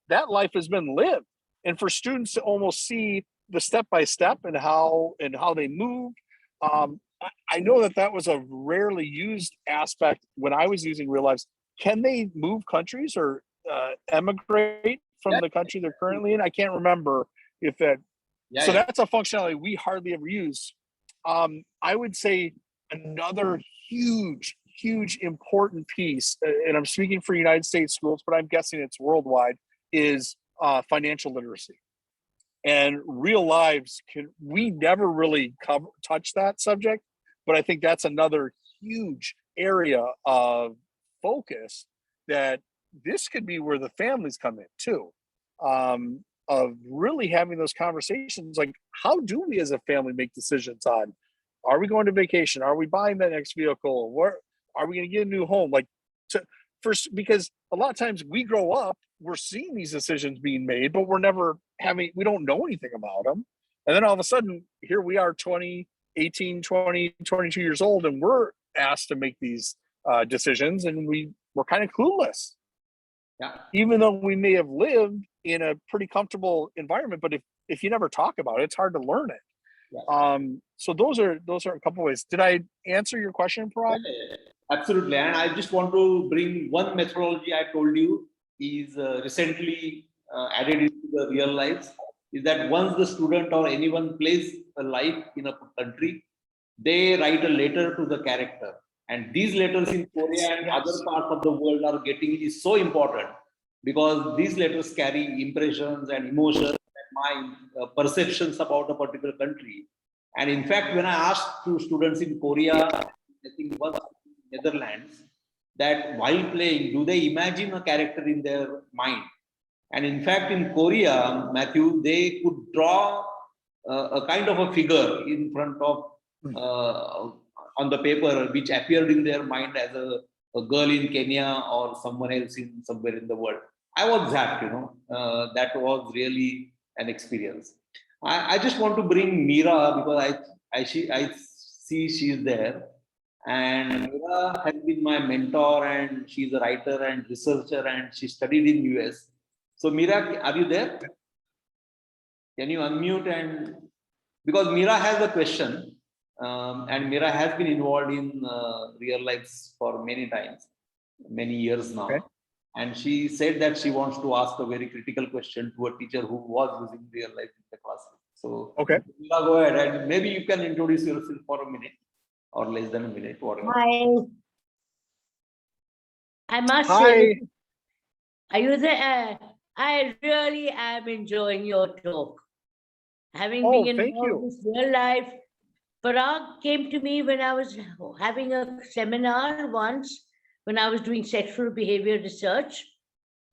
that life has been lived. And for students to almost see the step-by-step and how they move, I know that was a rarely used aspect when I was using RealLives. can they move countries or emigrate from Yeah. the country they're currently in? I can't remember if that. Yeah, So yeah. that's a functionality we hardly ever use. I would say another huge important piece, and I'm speaking for United States schools, but I'm guessing it's worldwide, is financial literacy. And RealLives we never really touch that subject, but I think that's another huge area of focus that this could be where the families come in too, of really having those conversations. Like, how do we as a family make decisions on, are we going to vacation? Are we buying that next vehicle? Where are we going to get a new home? Like, first, because a lot of times we grow up, we're seeing these decisions being made, but we don't know anything about them. And then all of a sudden, here we are 18, 20, 22 years old, and we're asked to make these decisions, and we're kind of clueless. Yeah. Even though we may have lived in a pretty comfortable environment, but if you never talk about it, it's hard to learn it. Yeah. So those are a couple ways. Did I answer your question, Parag? Absolutely. And I just want to bring one methodology I told you is recently added into the RealLives, is that once the student or anyone plays a life in a country, they write a letter to the character. And these letters in Korea and other parts of the world are getting is so important, because these letters carry impressions and emotions and mind perceptions about a particular country. And in fact, when I asked to students in Korea, I think once in Netherlands, that while playing, do they imagine a character in their mind? And in fact, in Korea, Matthew, they could draw a kind of a figure in front of on the paper, which appeared in their mind as a girl in Kenya or someone else in somewhere in the world. I was zapped, that was really an experience. I just want to bring Mira, because I see she's there. And Mira has been my mentor, and she's a writer and researcher, and she studied in US. So Mira, are you there? Can you unmute? And because Mira has a question, and Mira has been involved in RealLives for many times, many years now. Okay. And she said that she wants to ask a very critical question to a teacher who was using RealLives in the classroom. So, okay, Mira, go ahead, and maybe you can introduce yourself for a minute or less than a minute, whatever. Hi. I must Hi. say, are you there? I really am enjoying your talk. Having been thank involved you. with real life, Parag came to me when I was having a seminar once, when I was doing sexual behavior research.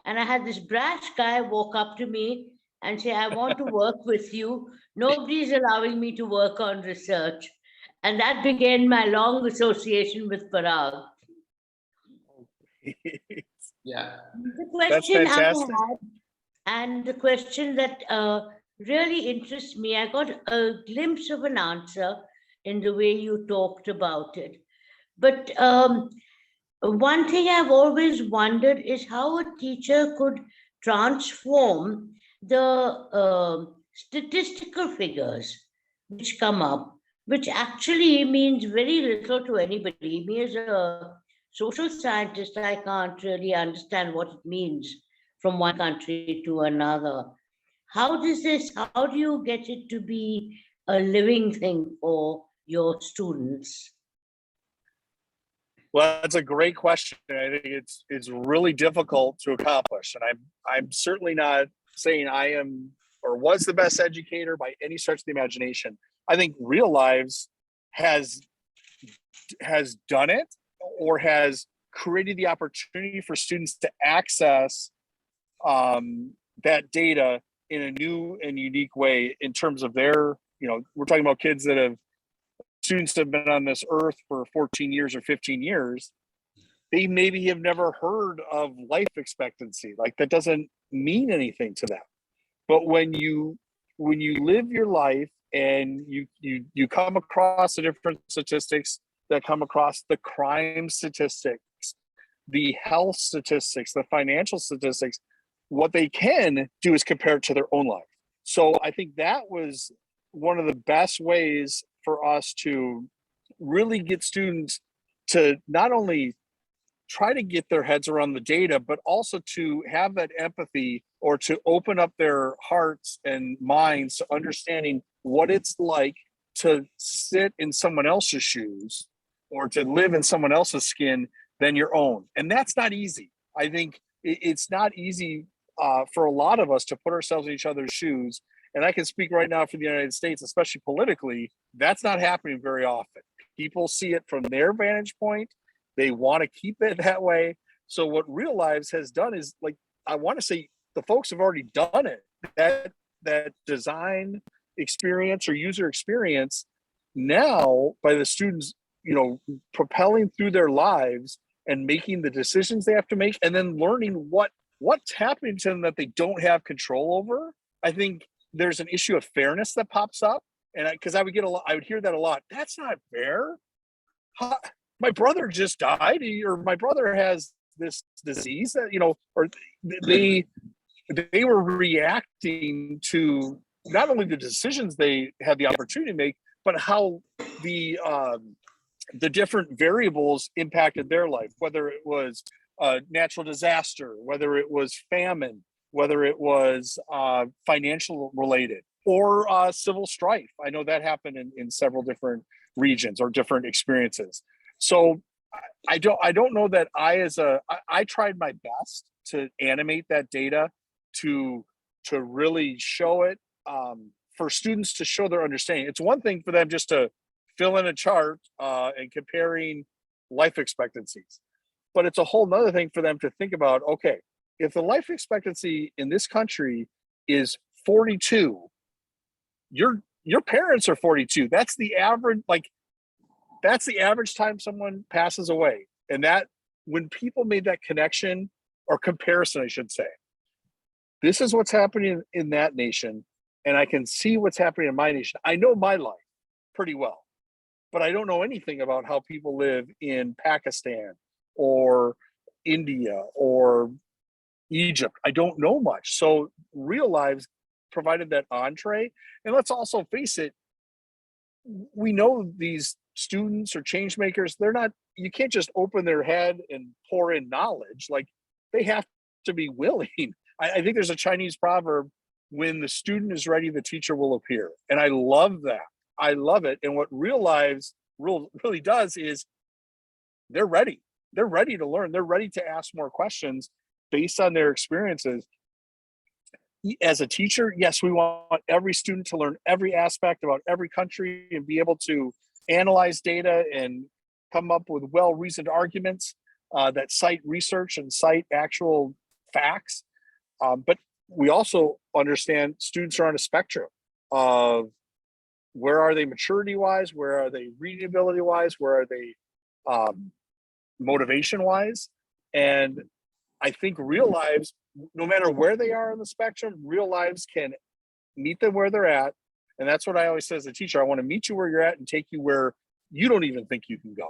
And I had this brash guy walk up to me and say, I want to work with you. Nobody's allowing me to work on research. And that began my long association with Parag. Yeah. The That's question I fantastic. had, and the question that really interests me, I got a glimpse of an answer in the way you talked about it. But one thing I've always wondered is how a teacher could transform the statistical figures which come up, which actually means very little to anybody. Me as a social scientist, I can't really understand what it means from one country to another. How do you get it to be a living thing for your students? Well, that's a great question. I think it's really difficult to accomplish, and I'm certainly not saying I am or was the best educator by any stretch of the imagination. I think RealLives has done it, or has created the opportunity for students to access that data in a new and unique way in terms of their, we're talking about kids that have been on this earth for 14 years or 15 years. They maybe have never heard of life expectancy. Like, that doesn't mean anything to them. But when you live your life and you come across the different statistics that come across, the crime statistics, the health statistics, the financial statistics, what they can do is compare it to their own life. So I think that was one of the best ways for us to really get students to not only try to get their heads around the data, but also to have that empathy, or to open up their hearts and minds to understanding what it's like to sit in someone else's shoes or to live in someone else's skin than your own. And that's not easy. I think it's not easy for a lot of us to put ourselves in each other's shoes. And I can speak right now for the United States, especially politically, that's not happening very often. People see it from their vantage point. They want to keep it that way. So what RealLives has done is, like, I want to say the folks have already done it. That design experience or user experience now by the students, propelling through their lives and making the decisions they have to make, and then learning what's happening to them that they don't have control over. I think there's an issue of fairness that pops up, and because I would hear that a lot. That's not fair. My brother just died, or my brother has this disease that, or they were reacting to not only the decisions they had the opportunity to make, but how the different variables impacted their life, whether it was a natural disaster, whether it was famine, whether it was financial related, or civil strife. I know that happened in several different regions or different experiences. So I don't know that I tried my best to animate that data to really show it for students, to show their understanding. It's one thing for them just to fill in a chart and comparing life expectancies, but it's a whole nother thing for them to think about, okay, if the life expectancy in this country is 42, your parents are 42. That's the average, that's the average time someone passes away. And that, when people made that connection or comparison, I should say, this is what's happening in that nation, and I can see what's happening in my nation. I know my life pretty well, but I don't know anything about how people live in Pakistan or India or Egypt. I don't know much. So RealLives provided that entree. And let's also face it, we know these students or change makers, you can't just open their head and pour in knowledge. Like, they have to be willing. I think there's a Chinese proverb, when the student is ready, the teacher will appear. And I love that. I love it. And what RealLives really does is they're ready. They're ready to learn. They're ready to ask more questions based on their experiences. As a teacher, yes, we want every student to learn every aspect about every country and be able to analyze data and come up with well-reasoned arguments that cite research and cite actual facts. But we also understand students are on a spectrum of where are they maturity-wise, where are they reading ability-wise, where are they motivation-wise. And I think RealLives, no matter where they are on the spectrum, RealLives can meet them where they're at. And that's what I always say as a teacher. I want to meet you where you're at and take you where you don't even think you can go.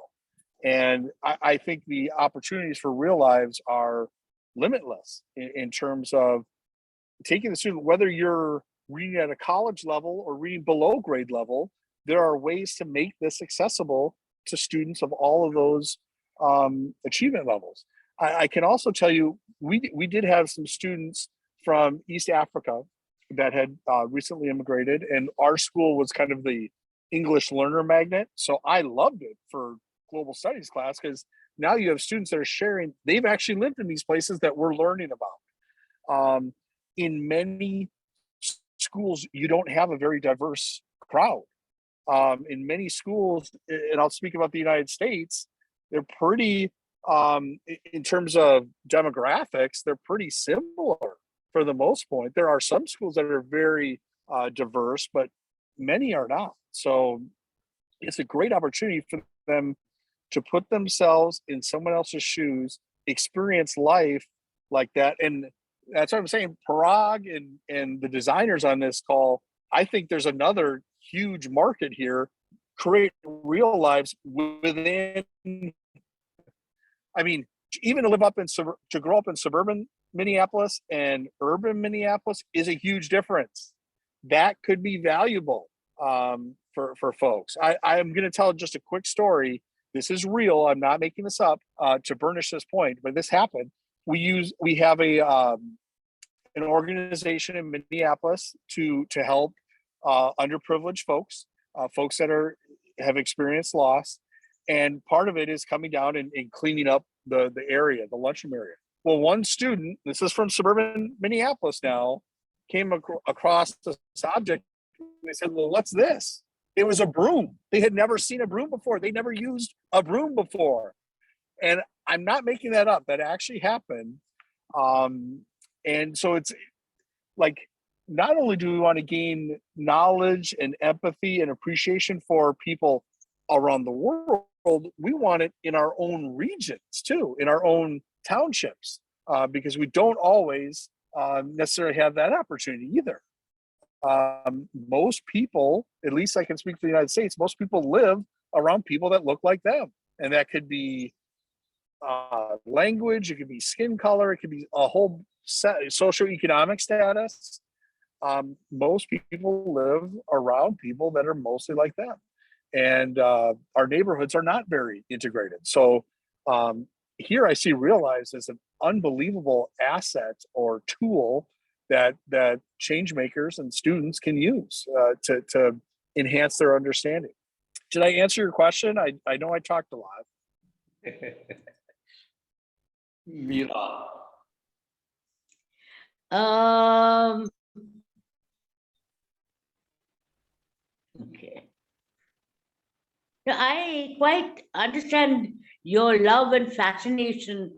And I think the opportunities for RealLives are limitless in terms of taking the student, whether you're reading at a college level or reading below grade level, there are ways to make this accessible to students of all of those achievement levels. I can also tell you, we did have some students from East Africa that had recently immigrated, and our school was kind of the English learner magnet. So I loved it for global studies class, because now you have students that are sharing, they've actually lived in these places that we're learning about. In many schools, you don't have a very diverse crowd. In many schools, and I'll speak about the United States, they're pretty, in terms of demographics, they're pretty similar for the most part. There are some schools that are very diverse, but many are not. So it's a great opportunity for them to put themselves in someone else's shoes, experience life like that. And that's what I'm saying. Parag and the designers on this call, I think there's another huge market here. Create RealLives within. I mean, even to live up to grow up in suburban Minneapolis and urban Minneapolis is a huge difference. That could be valuable for folks. I am going to tell just a quick story. this is real, I'm not making this up to burnish this point, but this happened. We have an organization in Minneapolis to help underprivileged folks, folks that have experienced loss. And part of it is coming down and cleaning up the area, the lunchroom area. Well, one student, this is from suburban Minneapolis now, came across this object and they said, well, what's this? It was a broom. They had never seen a broom before. They never used a broom before. And I'm not making that up. That actually happened. And so it's like, not only do we want to gain knowledge and empathy and appreciation for people around the world, we want it in our own regions too, in our own townships, because we don't always necessarily have that opportunity either. Most people, at least I can speak for the United States, most people live around people that look like them. And that could be language, it could be skin color, it could be a whole set, socioeconomic status. Most people live around people that are mostly like them. And our neighborhoods are not very integrated. So here I see RealLives as an unbelievable asset or tool that change makers and students can use to enhance their understanding. Did I answer your question? I know I talked a lot. Mira. Okay. Now, I quite understand your love and fascination,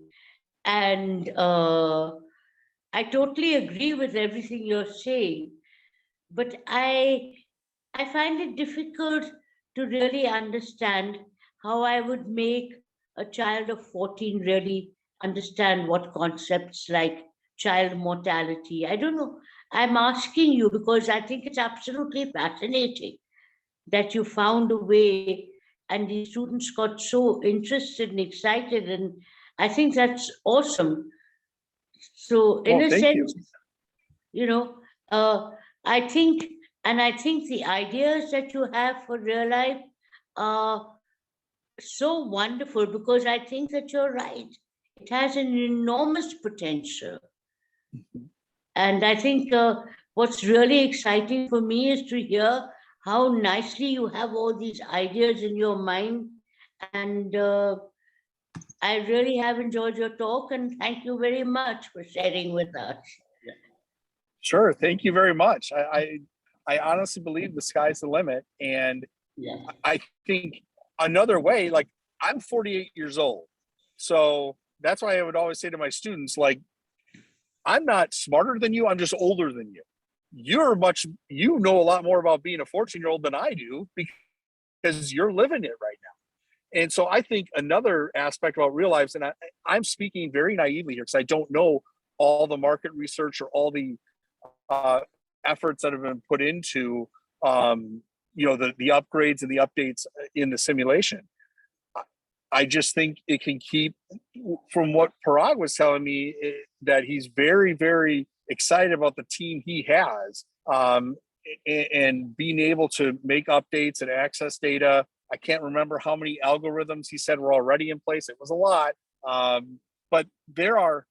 and I totally agree with everything you're saying. But I find it difficult to really understand how I would make a child of 14 really understand what concepts like child mortality. I don't know. I'm asking you because I think it's absolutely fascinating that you found a way and the students got so interested and excited. And I think that's awesome. So in a sense, I think the ideas that you have for real life are so wonderful, because I think that you're right. It has an enormous potential. And I think what's really exciting for me is to hear how nicely you have all these ideas in your mind. And I really have enjoyed your talk, and thank you very much for sharing with us. Sure, thank you very much. I honestly believe the sky's the limit. And I think another way, like, I'm 48 years old. So that's why I would always say to my students, like, I'm not smarter than you, I'm just older than you. You know a lot more about being a 14-year-old than I do, because you're living it right now. And so I think another aspect about RealLives, and I'm speaking very naively here because I don't know all the market research or all the efforts that have been put into the upgrades and the updates in the simulation. I just think it can keep, from what Parag was telling me, that he's very, very excited about the team he has, and being able to make updates and access data. I can't remember how many algorithms he said were already in place. It was a lot. But there are,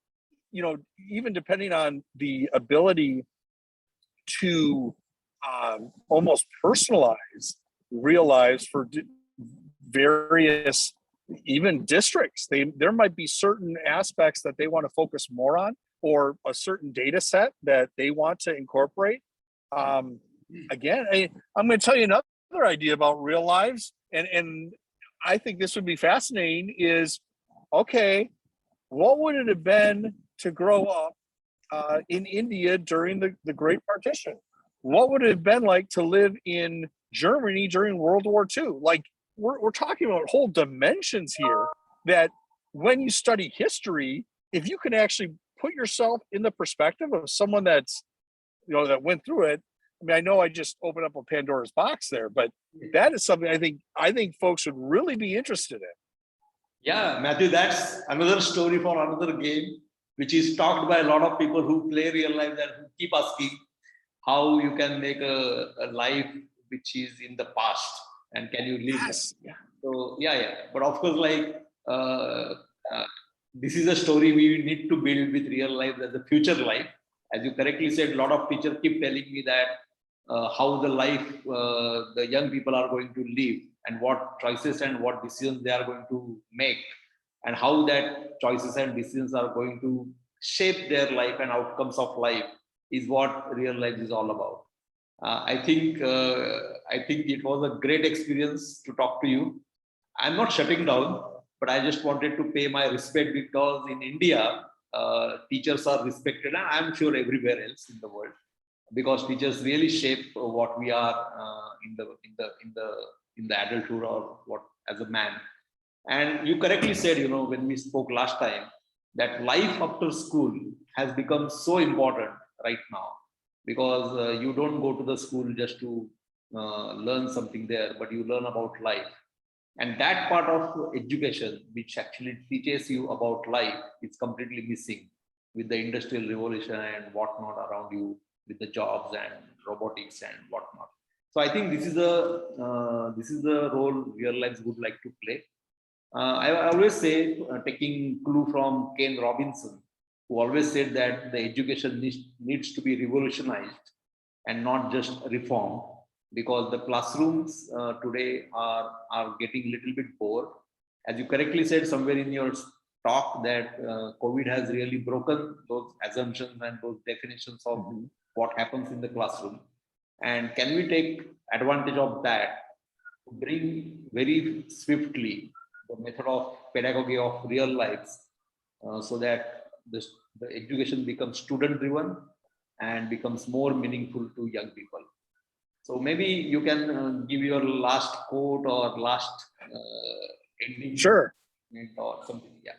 even depending on the ability to almost personalize RealLives for various even districts. There might be certain aspects that they want to focus more on, or a certain data set that they want to incorporate. Again, I'm going to tell you another idea about RealLives, and I think this would be fascinating, is, okay, what would it have been to grow up in India during the Great Partition? What would it have been like to live in Germany during World War II? Like, we're talking about whole dimensions here that when you study history, if you can actually put yourself in the perspective of someone that's, that went through it. I mean, I know I just opened up a Pandora's box there, but that is something I think folks would really be interested in. Yeah, Matthew, that's another story for another game, which is talked by a lot of people who play real life, that who keep asking how you can make a life which is in the past, and can you live? Yes. So yeah. But of course, like this is a story we need to build with real life as a future life. As you correctly said, a lot of teachers keep telling me that how the life the young people are going to live and what choices and what decisions they are going to make and how that choices and decisions are going to shape their life and outcomes of life is what real life is all about. I think it was a great experience to talk to you. I'm not shutting down, but I just wanted to pay my respect because in India, teachers are respected, and I'm sure everywhere else in the world, because teachers really shape what we are in the adulthood or what as a man. And you correctly said, when we spoke last time, that life after school has become so important right now because you don't go to the school just to learn something there, but you learn about life. And that part of education, which actually teaches you about life, is completely missing with the industrial revolution and whatnot around you, with the jobs and robotics and whatnot. So I think this is the role real lives would like to play. I always say, taking clue from Ken Robinson, who always said that the education needs to be revolutionized and not just reformed, because the classrooms today are getting a little bit bored. As you correctly said somewhere in your talk, that COVID has really broken those assumptions and those definitions of what happens in the classroom. And can we take advantage of that to bring very swiftly the method of pedagogy of real lives, so that the education becomes student driven and becomes more meaningful to young people. So maybe you can give your last quote or last ending Sure. or something. Yeah.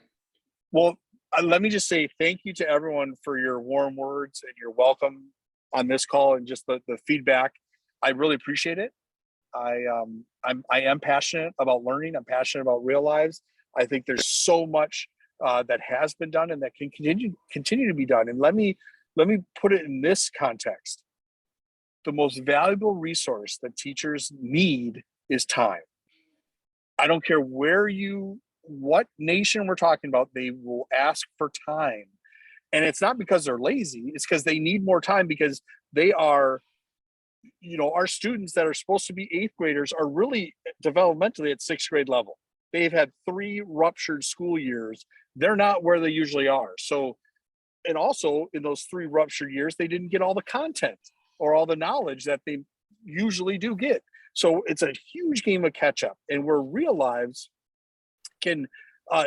Well, let me just say thank you to everyone for your warm words and your welcome on this call and just the feedback. I really appreciate it. I am passionate about learning. I'm passionate about real lives. I think there's so much that has been done and that can continue to be done. And let me put it in this context. The most valuable resource that teachers need is time. I don't care what nation we're talking about, they will ask for time. And it's not because they're lazy, it's because they need more time, because they are, our students that are supposed to be 8th graders are really developmentally at 6th grade level. They've had 3 ruptured school years. They're not where they usually are. So, and also in those 3 ruptured years, they didn't get all the content or all the knowledge that they usually do get. So it's a huge game of catch up, and where RealLives can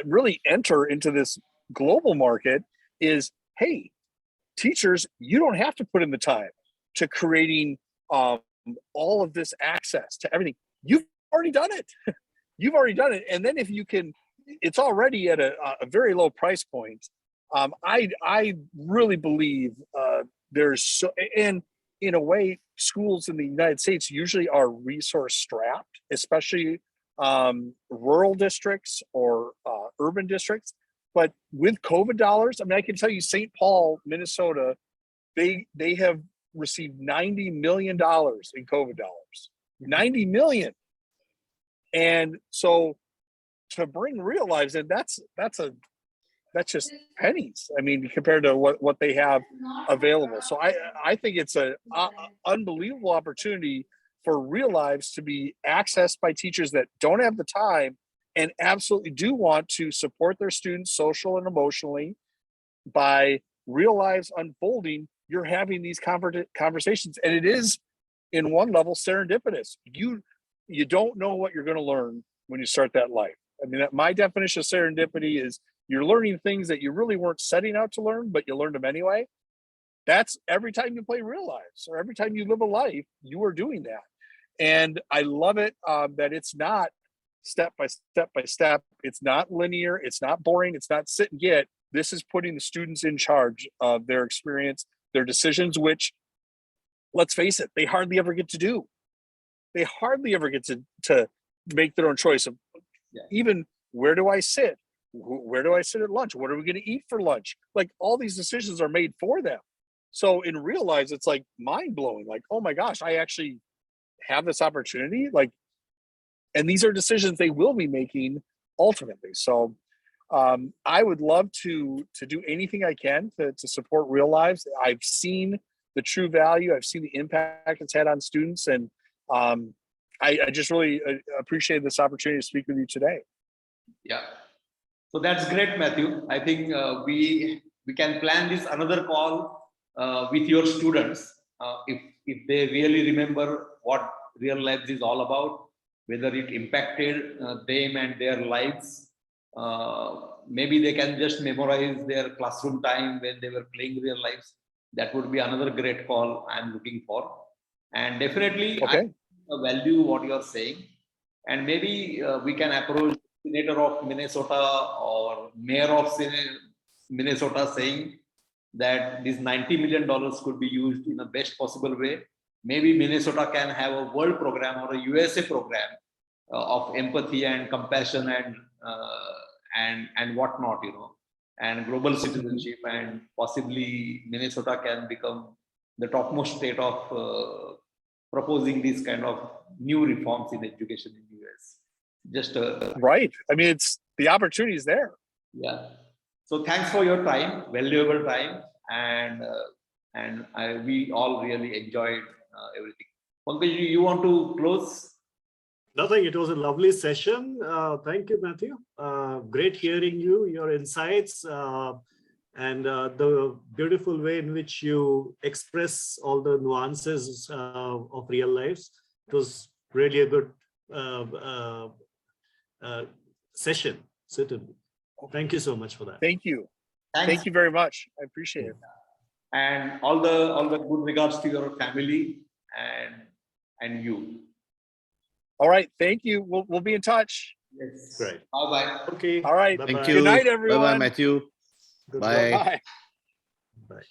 really enter into this global market is, hey, teachers, you don't have to put in the time to creating all of this access to everything. You've already done it. You've already done it. And then if you can, it's already at a very low price point. I really believe there's so, and in a way, schools in the United States usually are resource strapped, especially rural districts or urban districts. But with COVID dollars, I mean, I can tell you, St. Paul, Minnesota, they have received $90 million in COVID dollars. 90 million. And so to bring RealLives in, that's just pennies. I mean, compared to what they have available. So I think it's an unbelievable opportunity for RealLives to be accessed by teachers that don't have the time and absolutely do want to support their students social and emotionally. By RealLives unfolding, you're having these conversations, and it is in one level serendipitous. You don't know what you're going to learn when you start that life. I mean, my definition of serendipity is you're learning things that you really weren't setting out to learn, but you learned them anyway. That's every time you play RealLives, or every time you live a life, you are doing that. And I love it that it's not step by step by step. It's not linear. It's not boring. It's not sit and get. This is putting the students in charge of their experience, their decisions, which, let's face it, they hardly ever get to do. They hardly ever get to make their own choice of even where do I sit? Where do I sit at lunch? What are we going to eat for lunch? Like, all these decisions are made for them. So in RealLives, it's like mind blowing. Like, oh my gosh, I actually have this opportunity. Like, And these are decisions they will be making ultimately. So I would love to do anything I can to support RealLives. I've seen the true value. I've seen the impact it's had on students. And I just really appreciate this opportunity to speak with you today. Yeah. So that's great, Matthew. I think we can plan this another call with your students if they really remember what RealLives is all about, whether it impacted them and their lives. Maybe they can just memorize their classroom time when they were playing RealLives. That would be another great call I'm looking for. And definitely, Okay. I value what you're saying. And maybe we can approach Senator of Minnesota or Mayor of Minnesota saying that this $90 million could be used in the best possible way. Maybe Minnesota can have a world program or a USA program of empathy and compassion and whatnot, and global citizenship, and possibly Minnesota can become the topmost state of proposing these kind of new reforms in education in the US. Just right. I mean, the opportunity is there. Yeah. So thanks for your time, valuable time, and we all really enjoyed everything. Pankaj, you want to close? Nothing. It was a lovely session. Thank you, Matthew. Great hearing you, your insights, and the beautiful way in which you express all the nuances of RealLives. It was really a good session, certainly. Thank you so much for that. Thank you. Thanks. Thank you very much. I appreciate it. And all the good regards to your family and you. All right. Thank you. We'll be in touch. Yes. Great. Bye bye. Okay. All right. Bye-bye. Thank you. Good night, Bye everyone. bye, Matthew. Good Bye. luck. Bye. Bye.